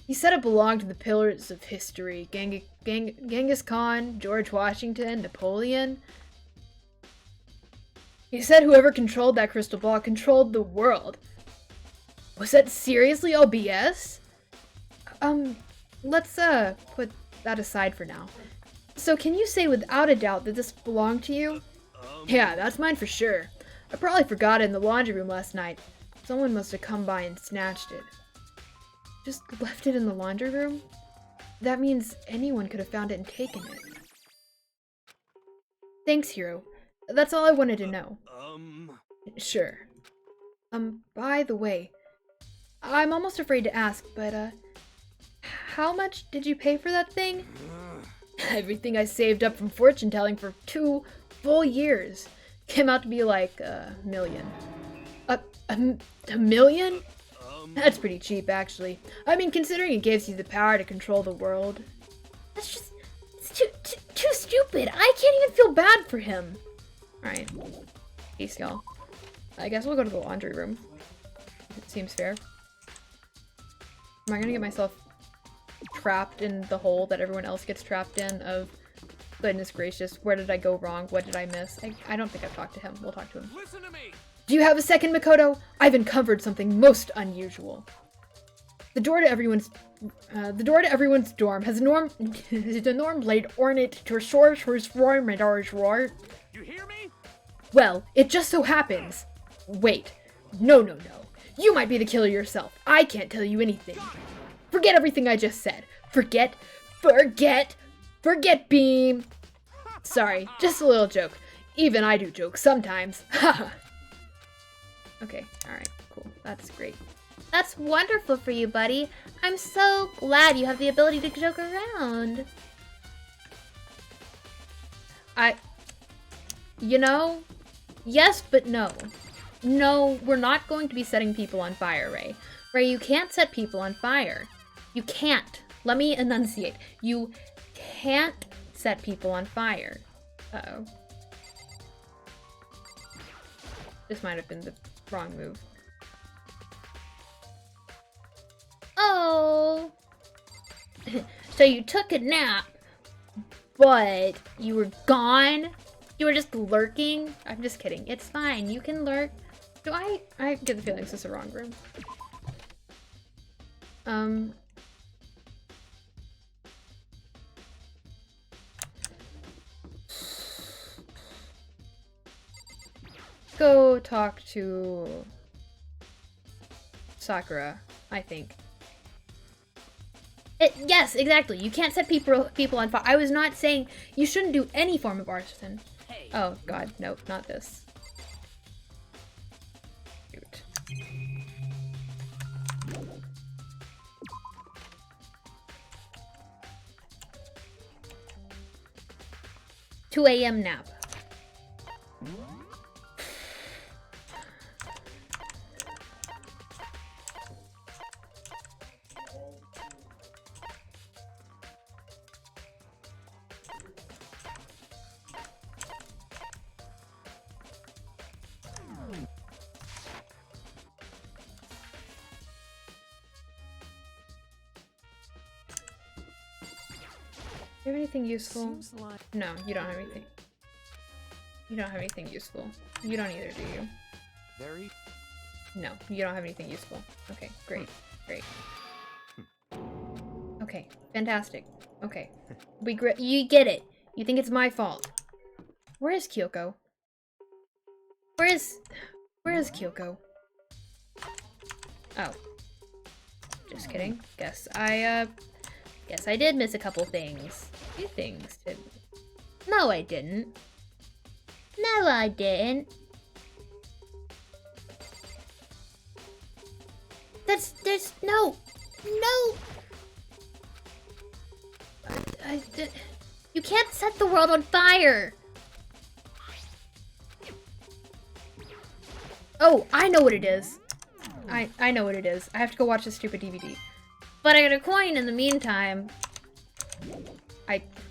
He said it belonged to the pillars of history. Genghis Khan, George Washington, Napoleon. He said whoever controlled that crystal ball controlled the world. Was that seriously all BS? Let's put that aside for now. So can you say without a doubt that this belonged to you? Yeah, that's mine for sure. I probably forgot it in the laundry room last night. Someone must have come by and snatched it. Just left it in the laundry room? That means anyone could have found it and taken it. Thanks, Hero. That's all I wanted to know. Sure. By the way, I'm almost afraid to ask, but, how much did you pay for that thing? Everything I saved up from fortune telling for 2 full years. Came out to be like a million. A million? That's pretty cheap, actually. I mean, considering it gives you the power to control the world. That's just... it's too stupid. I can't even feel bad for him. Alright. Peace, y'all. I guess we'll go to the laundry room. It seems fair. Am I gonna get myself trapped in the hole that everyone else gets trapped in of, goodness gracious, where did I go wrong? What did I miss? I don't think I've talked to him. We'll talk to him. Listen to me. Do you have a second, Makoto? I've uncovered something most unusual. The door to everyone's dorm has the norm blade ornate to source for roar. You hear me? Well, it just so happens. Wait. No. You might be the killer yourself. I can't tell you anything. Forget everything I just said. Forget Beam. Sorry, just a little joke. Even I do jokes sometimes. Haha. Okay, alright, cool. That's great. That's wonderful for you, buddy. I'm so glad you have the ability to joke around. You know, yes, but no. No, we're not going to be setting people on fire, Ray. Ray, you can't set people on fire. You can't. Let me enunciate. You can't set people on fire. Uh-oh. This might have been the wrong move. Oh. So you took a nap, but you were gone? You were just lurking? I'm just kidding. It's fine. You can lurk. I get the feeling this is the wrong room. Go talk to Sakura, I think. Yes, exactly. You can't set people on fire. I was not saying you shouldn't do any form of arson. Hey, Oh god, nope, not this. Shoot. 2 a.m. nap. you have anything useful? Seems like No, you don't have anything. You don't have anything useful. You don't either, do you? Very No, you don't have anything useful. Okay, great. Great. Okay, fantastic. Okay. You get it. You think it's my fault. Where is Kyoko? Where is Kyoko? Oh. Just kidding. Guess I did miss a couple things. A few things did. No, I didn't. No, I didn't. There's no. You can't set the world on fire. Oh, I know what it is. I know what it is. I have to go watch this stupid DVD. But I got a coin in the meantime.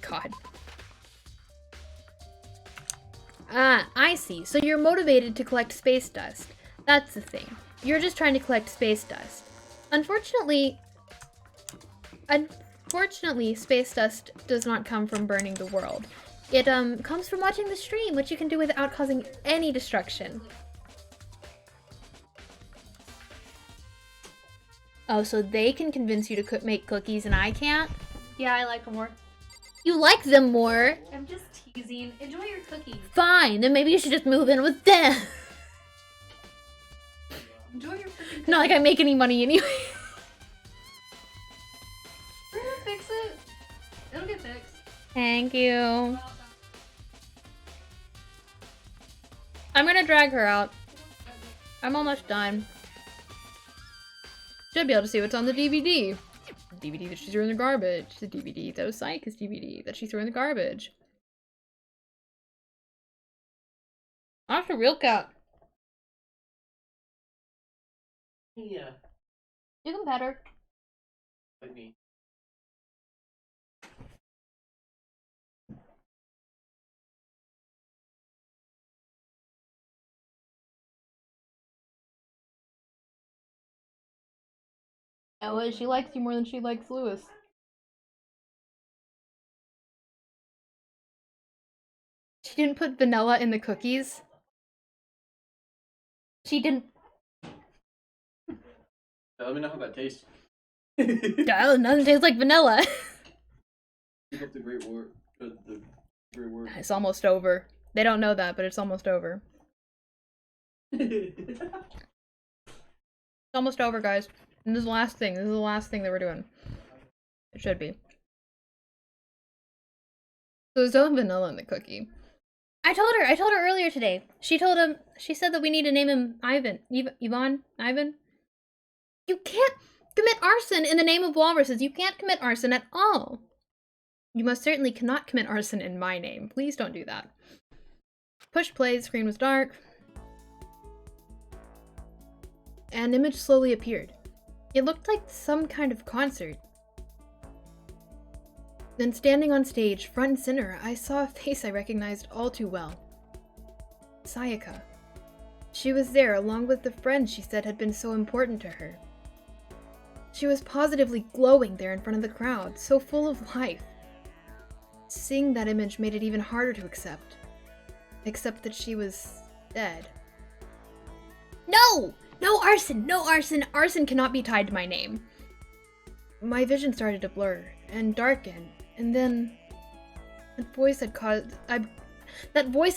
God. Ah, I see. So you're motivated to collect space dust. That's the thing. You're just trying to collect space dust. Unfortunately, space dust does not come from burning the world. It comes from watching the stream, which you can do without causing any destruction. Oh, so they can convince you to make cookies and I can't? Yeah, I like them more. You like them more? I'm just teasing. Enjoy your cookies. Fine, then maybe you should just move in with them. Enjoy your cookies. Not like I make any money anyway. We're gonna fix it. It'll get fixed. Thank you. I'm gonna drag her out. I'm almost done. Should be able to see what's on the DVD. The DVD that she threw in the garbage. The DVD that was Psyche's DVD that she threw in the garbage. That's a real cat. Yeah. You can pet her. Like me. Oh, well, she likes you more than she likes Lewis. She didn't put vanilla in the cookies. She didn't. Let me know how that tastes. Oh, nothing tastes like vanilla. Keep up the great work. The great work. It's almost over. They don't know that, but it's almost over. It's almost over, guys. And this is the last thing. This is the last thing that we're doing. It should be. So there's no vanilla in the cookie. I told her earlier today. She said that we need to name him Ivan. Ivan? You can't commit arson in the name of walruses. You can't commit arson at all. You most certainly cannot commit arson in my name. Please don't do that. Push play, the screen was dark. An image slowly appeared. It looked like some kind of concert. Then standing on stage, front and center, I saw a face I recognized all too well. Sayaka. She was there along with the friend she said had been so important to her. She was positively glowing there in front of the crowd, so full of life. Seeing that image made it even harder to accept. Except that she was dead. No! No arson! No arson! Arson cannot be tied to my name. My vision started to blur and darken, and then that voice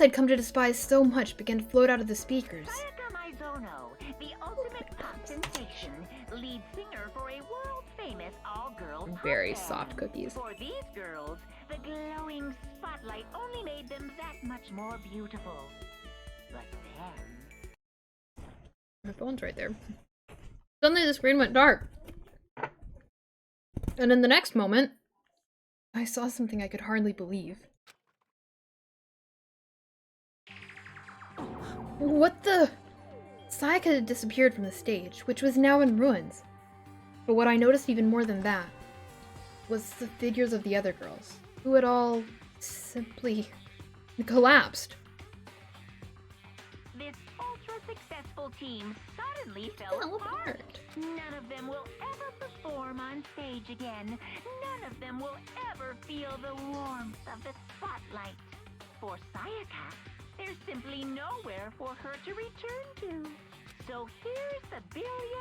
I'd come to despise so much began to float out of the speakers. Sayaka Maizono, the ultimate pop sensation, lead singer for a world-famous all-girl pop Very band. soft cookies. For these girls, the glowing spotlight only made them that much more beautiful. But then... My phone's right there. Suddenly the screen went dark. And in the next moment, I saw something I could hardly believe. What the? Sayaka had disappeared from the stage, which was now in ruins. But what I noticed even more than that was the figures of the other girls, who had all simply collapsed. This ultra the successful team suddenly fell Fell apart. apart. None of them will ever perform on stage again. None of them will ever feel the warmth of the spotlight. For Sayaka, there's simply nowhere for her to return to. So here's the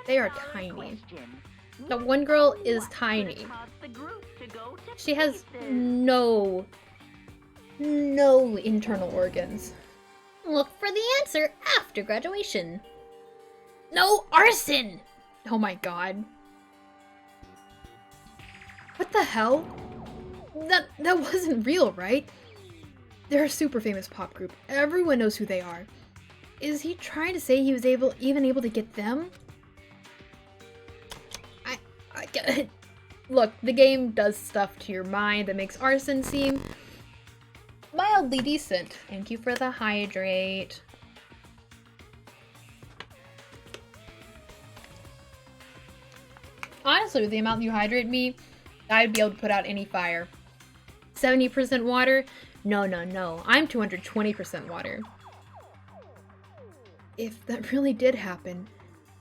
They are billion-dollar tiny. question. The one girl What is could tiny. have caused the group to go to She has pieces? no internal organs. Look for the answer after graduation. No arson! Oh my god. What the hell? That wasn't real, right? They're a super famous pop group. Everyone knows who they are. Is he trying to say he was even able to get them? I get it. Look, the game does stuff to your mind that makes arson seem mildly decent. Thank you for the hydrate. Honestly, with the amount you hydrate me, I'd be able to put out any fire. 70% water? No. I'm 220% water. If that really did happen,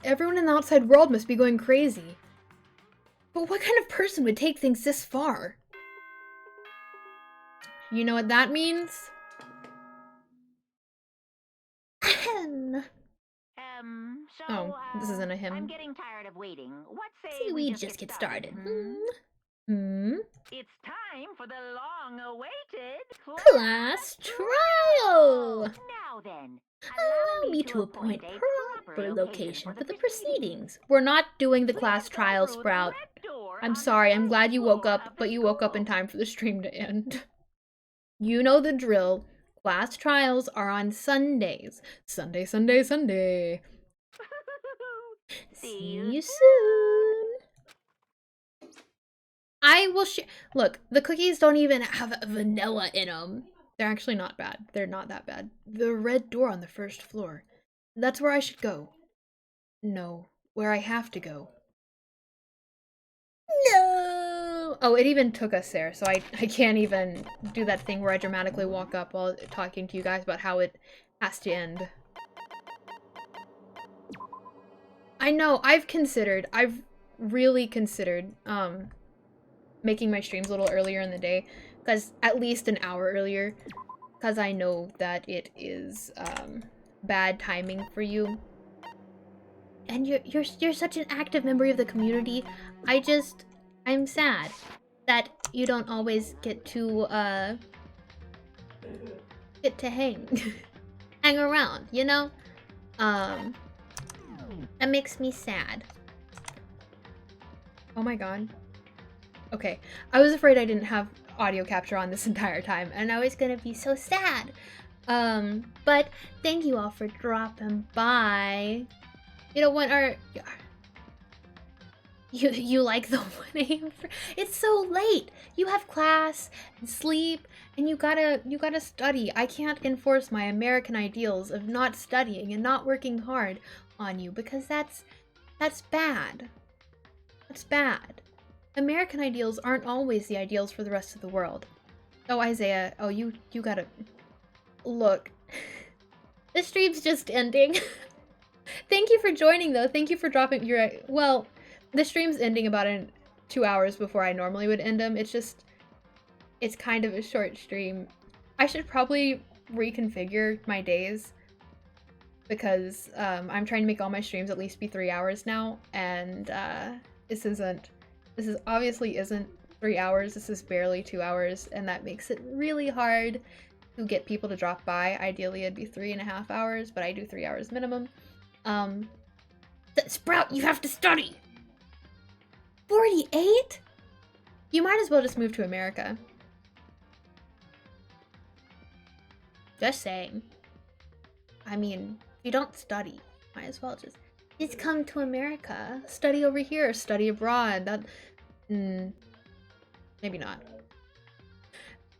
everyone in the outside world must be going crazy. But what kind of person would take things this far? You know what that means? So, Oh, this isn't a hymn. I'm getting tired of waiting. What say See, we just get started. It's time for the long-awaited Class trial! Now then, Allow me to appoint a proper location for the proceedings. We're not doing the class Please go trial, through the Sprout. red door I'm on the sorry, I'm first glad you woke floor up, of the but you woke up in school. time for the stream to end. You know the drill. Class trials are on Sundays. Sunday. See you you soon. I will Look, the cookies don't even have vanilla in them. They're actually not bad. They're not that bad. The red door on the first floor. That's where I should go. No, where I have to go. No! Oh, it even took us there, so I can't even do that thing where I dramatically walk up while talking to you guys about how it has to end. I know, I've really considered, making my streams a little earlier in the day, because at least an hour earlier, because I know that it is, bad timing for you. And you're such an active member of the community. I'm sad that you don't always get to hang hang around, you know? That makes me sad. Oh my god. Okay, I was afraid I didn't have audio capture on this entire time, and I was gonna be so sad. But thank you all for dropping by. You know what? You like the 1 a.m. It's so late. You have class and sleep, and you gotta study. I can't enforce my American ideals of not studying and not working hard on you because that's bad. That's bad. American ideals aren't always the ideals for the rest of the world. Oh, Isaiah. Oh, you gotta look. The stream's just ending. Thank you for joining, though. Thank you for dropping your... Well, the stream's ending about 2 hours before I normally would end them. It's kind of a short stream. I should probably reconfigure my days because I'm trying to make all my streams at least be 3 hours now, and this obviously isn't 3 hours. This is barely 2 hours, and that makes it really hard to get people to drop by. Ideally, it'd be 3.5 hours, but I do 3 hours minimum. Sprout, you have to study! 48? You might as well just move to America. Just saying. I mean, if you don't study, might as well just come to America. Study over here, study abroad. That, maybe not.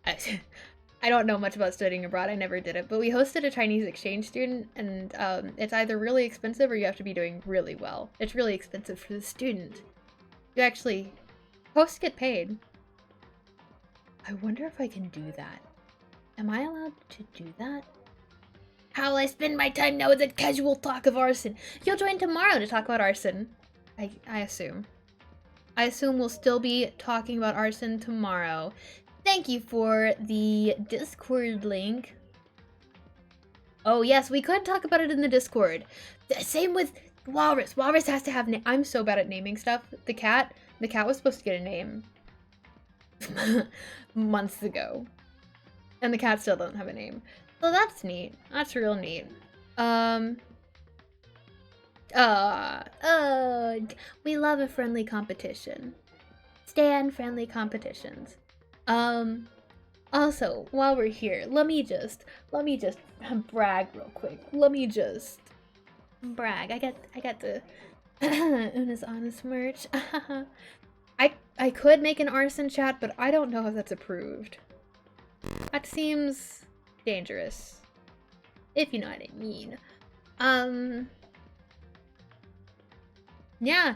I don't know much about studying abroad, I never did it, but we hosted a Chinese exchange student, and it's either really expensive or you have to be doing really well. It's really expensive for the student. You actually, hosts get paid. I wonder if I can do that. Am I allowed to do that? How I spend my time now is a casual talk of arson. You'll join tomorrow to talk about arson. I assume. I assume we'll still be talking about arson tomorrow. Thank you for the Discord link. Oh yes, we could talk about it in the Discord. Same with Walrus. Walrus has to have I'm so bad at naming stuff. The cat was supposed to get a name months ago. And the cat still doesn't have a name. So that's neat. That's real neat. We love a friendly competition. Stand friendly competitions. Also, while we're here, let me just brag real quick. Let me just brag. I got the Una's Honest merch. I could make an arson chat, but I don't know if that's approved. That seems dangerous. If you know what I mean. Yeah.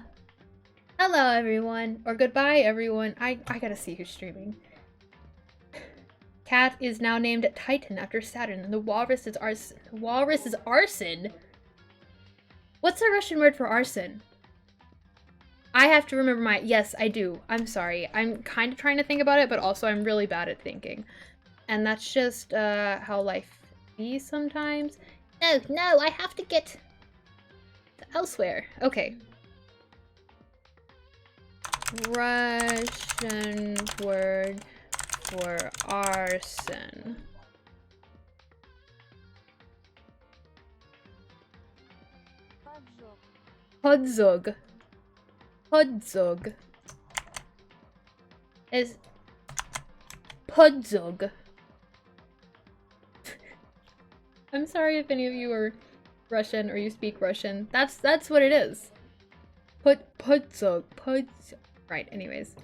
Hello everyone. Or goodbye everyone. I gotta see who's streaming. Cat is now named Titan after Saturn, and the walrus is arson. The walrus is arson? What's the Russian word for arson? I have to remember my... Yes, I do. I'm sorry. I'm kind of trying to think about it, but also I'm really bad at thinking. And that's just how life is sometimes. No, I have to get elsewhere. Okay. Russian word for arson. Podzog. Podzog. Is Podzog. I'm sorry if any of you are Russian or you speak Russian. That's what it is. Podzog. Right, anyways.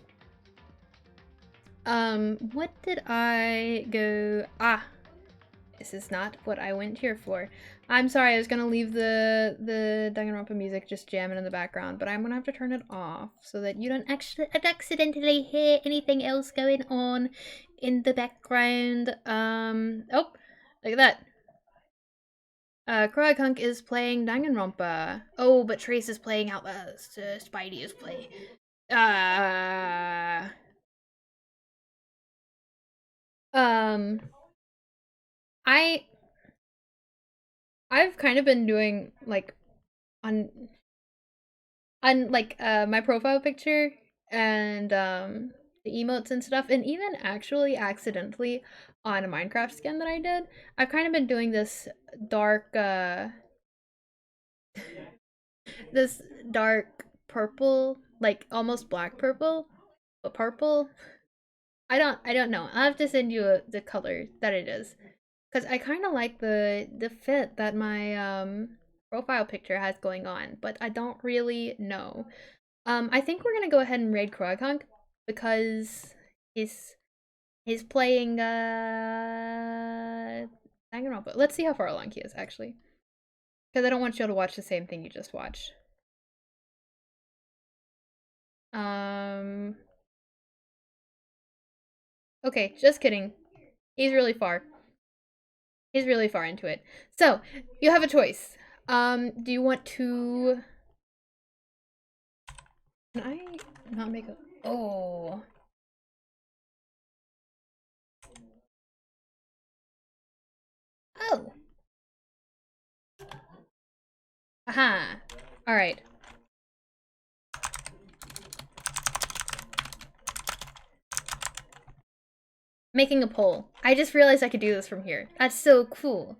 What did I go... Ah! This is not what I went here for. I'm sorry, I was gonna leave the Danganronpa music just jamming in the background, but I'm gonna have to turn it off so that you don't actually accidentally hear anything else going on in the background. Oh! Look at that. Kroagunk is playing Danganronpa. Oh, but Trace is playing out Spidey is playing. I've kind of been doing like on like my profile picture and the emotes and stuff, and even actually accidentally on a Minecraft skin that I did. I've kind of been doing this dark this dark purple, like almost black purple, but purple. I don't know. I'll have to send you the color that it is. Because I kind of like the fit that my profile picture has going on, but I don't really know. I think we're gonna go ahead and raid Kroagunk because he's playing Danganronpa. Let's see how far along he is actually, because I don't want you to watch the same thing you just watched. Okay, just kidding. He's really far. He's really far into it. So, you have a choice. Do you want to... Can I not make a... Oh. Oh. Aha. Alright. Making a poll. I just realized I could do this from here. That's so cool.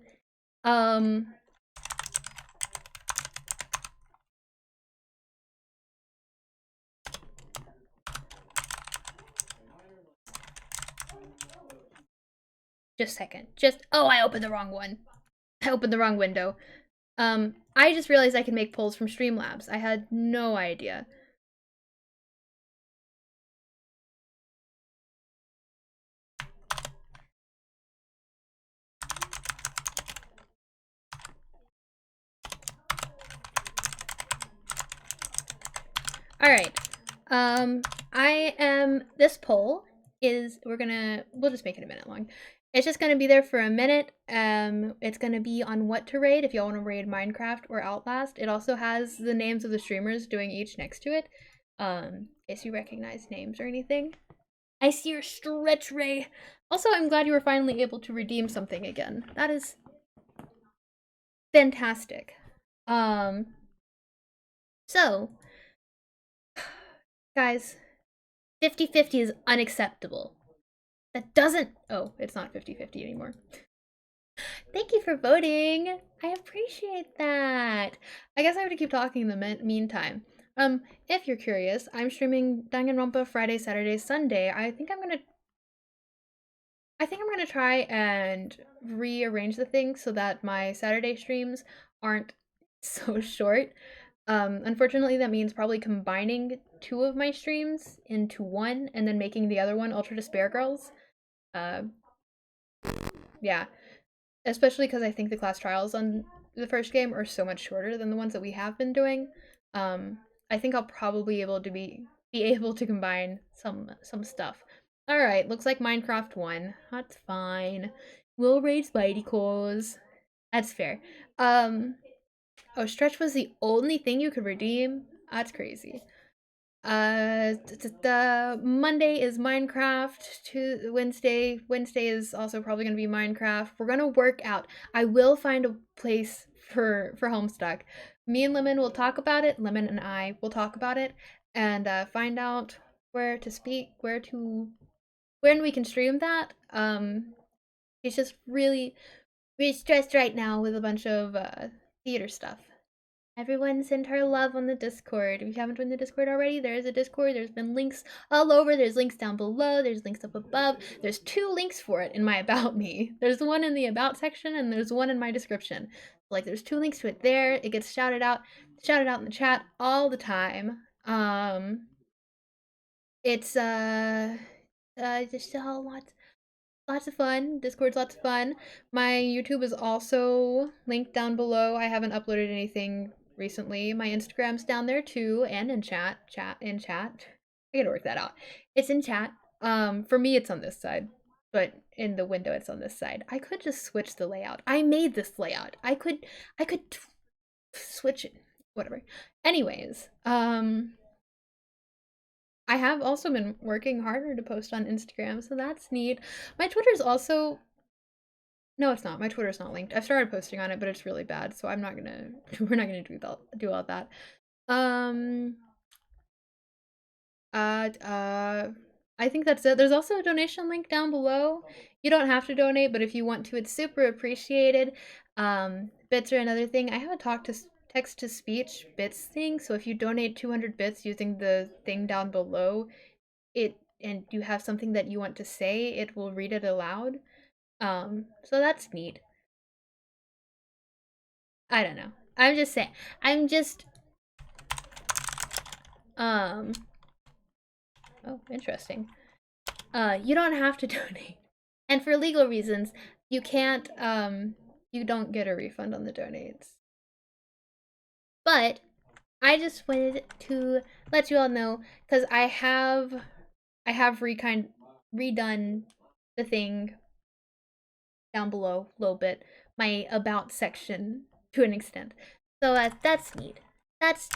Just a second. Oh, I opened the wrong one. I opened the wrong window. I just realized I could make polls from Streamlabs. I had no idea. Alright. This poll is, we'll just make it a minute long. It's just gonna be there for a minute. It's gonna be on what to raid if y'all want to raid Minecraft or Outlast. It also has the names of the streamers doing each next to it. In case you recognize names or anything. I see your stretch, Ray. Also, I'm glad you were finally able to redeem something again. That is fantastic. So, guys, 50-50 is unacceptable. That doesn't... Oh, it's not 50-50 anymore. Thank you for voting. I appreciate that. I guess I have to keep talking in the meantime. If you're curious, I'm streaming Danganronpa Friday, Saturday, Sunday. I think I'm gonna try and rearrange the thing so that my Saturday streams aren't so short. Unfortunately, that means probably combining 2 of my streams into one and then making the other one Ultra Despair Girls. Yeah. Especially because I think the class trials on the first game are so much shorter than the ones that we have been doing. I think I'll probably be able to combine some stuff. Alright, looks like Minecraft won. That's fine. We'll raid Spidey cores. That's fair. Oh, stretch was the only thing you could redeem? That's crazy. Monday is Minecraft. Wednesday is also probably gonna be Minecraft. We're gonna work out. I will find a place for Homestuck. Me and Lemon will talk about it. Lemon and I will talk about it and find out where to speak, when we can stream that. It's just really stressed right now with a bunch of theater stuff. Everyone send her love on the Discord. If you haven't joined the Discord already, there is a Discord. There's been links all over. There's links down below. There's links up above. There's 2 links for it in my About Me. There's one in the About section, and there's one in my description. Like, there's 2 links to it there. It gets shouted out in the chat all the time. It's just lots of fun. Discord's lots of fun. My YouTube is also linked down below. I haven't uploaded anything recently. My Instagram's down there too, and in chat. I gotta work that out. It's in chat. For me it's on this side, but in the window it's on this side. I could just switch the layout. I made this layout. I could switch it. Whatever. Anyways, I have also been working harder to post on Instagram, so that's neat. My Twitter's also... No, it's not. My Twitter's not linked. I've started posting on it, but it's really bad, so I'm not gonna... We're not gonna do all that. I think that's it. There's also a donation link down below. You don't have to donate, but if you want to, it's super appreciated. Bits are another thing. I have a text-to-speech bits thing, so if you donate 200 bits using the thing down below, and you have something that you want to say, it will read it aloud. So that's neat. I don't know. I'm just saying. Oh, interesting. You don't have to donate. And for legal reasons, you can't, you don't get a refund on the donates. But I just wanted to let you all know, because I have redone the thing down below a little bit, my about section to an extent. So that's neat. That's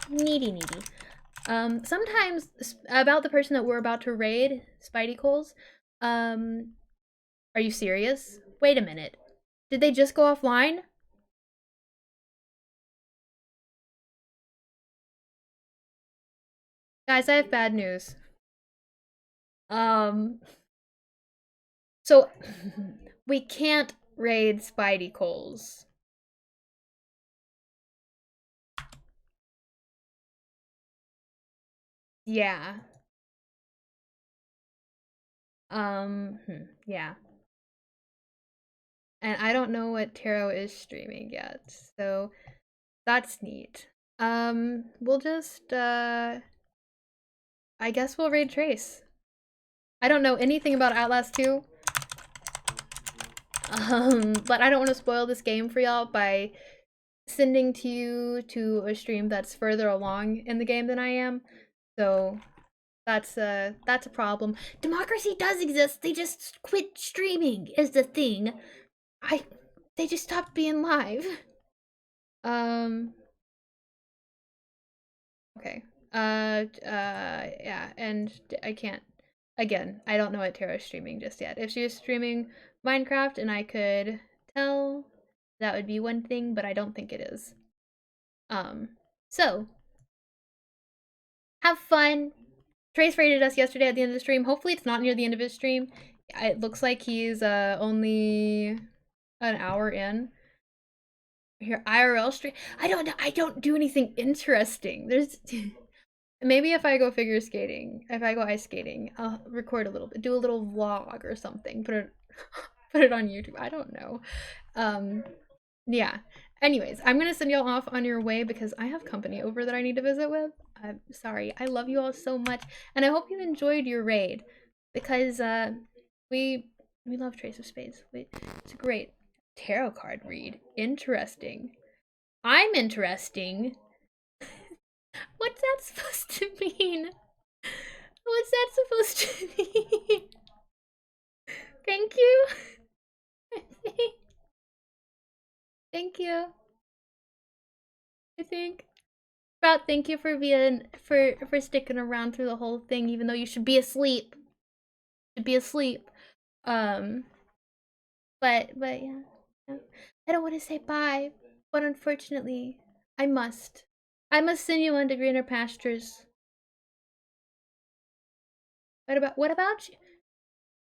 needy. Sometimes about the person that we're about to raid, Spidey Coles. Are you serious? Wait a minute. Did they just go offline? Guys, I have bad news. So we can't raid Spidey Coles. Yeah. Yeah. And I don't know what Taro is streaming yet, so that's neat. We'll just, I guess we'll raid Trace. I don't know anything about Outlast 2. But I don't want to spoil this game for y'all by sending you to a stream that's further along in the game than I am. So That's a problem. Democracy does exist. They just quit streaming is the thing. They just stopped being live. Okay. Yeah, and I can't. Again, I don't know what Tara's streaming just yet. If she was streaming Minecraft and I could tell, that would be one thing, but I don't think it is. So have fun. Trace rated us yesterday at the end of the stream. Hopefully it's not near the end of his stream. It looks like he's only an hour in. Here, IRL stream. I don't do anything interesting. There's maybe if I go figure skating, if I go ice skating, I'll record a little bit, do a little vlog or something. Put it on YouTube. I don't know. Yeah. Anyways, I'm gonna send y'all off on your way because I have company over that I need to visit with. I'm sorry. I love you all so much, and I hope you enjoyed your raid because we love Trace of Spades. It's a great tarot card read. Interesting. I'm interesting. What's that supposed to mean? What's that supposed to mean? Thank you. Thank you. I think. Sprout, thank you for being for sticking around through the whole thing, even though you should be asleep. You should be asleep. But yeah. I don't want to say bye, but unfortunately, I must. I must send you on to greener pastures. What about you?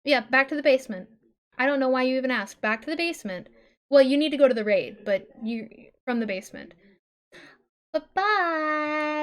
Yeah, back to the basement. I don't know why you even asked. Back to the basement. Well, you need to go to the raid, but you from the basement. Bye-bye.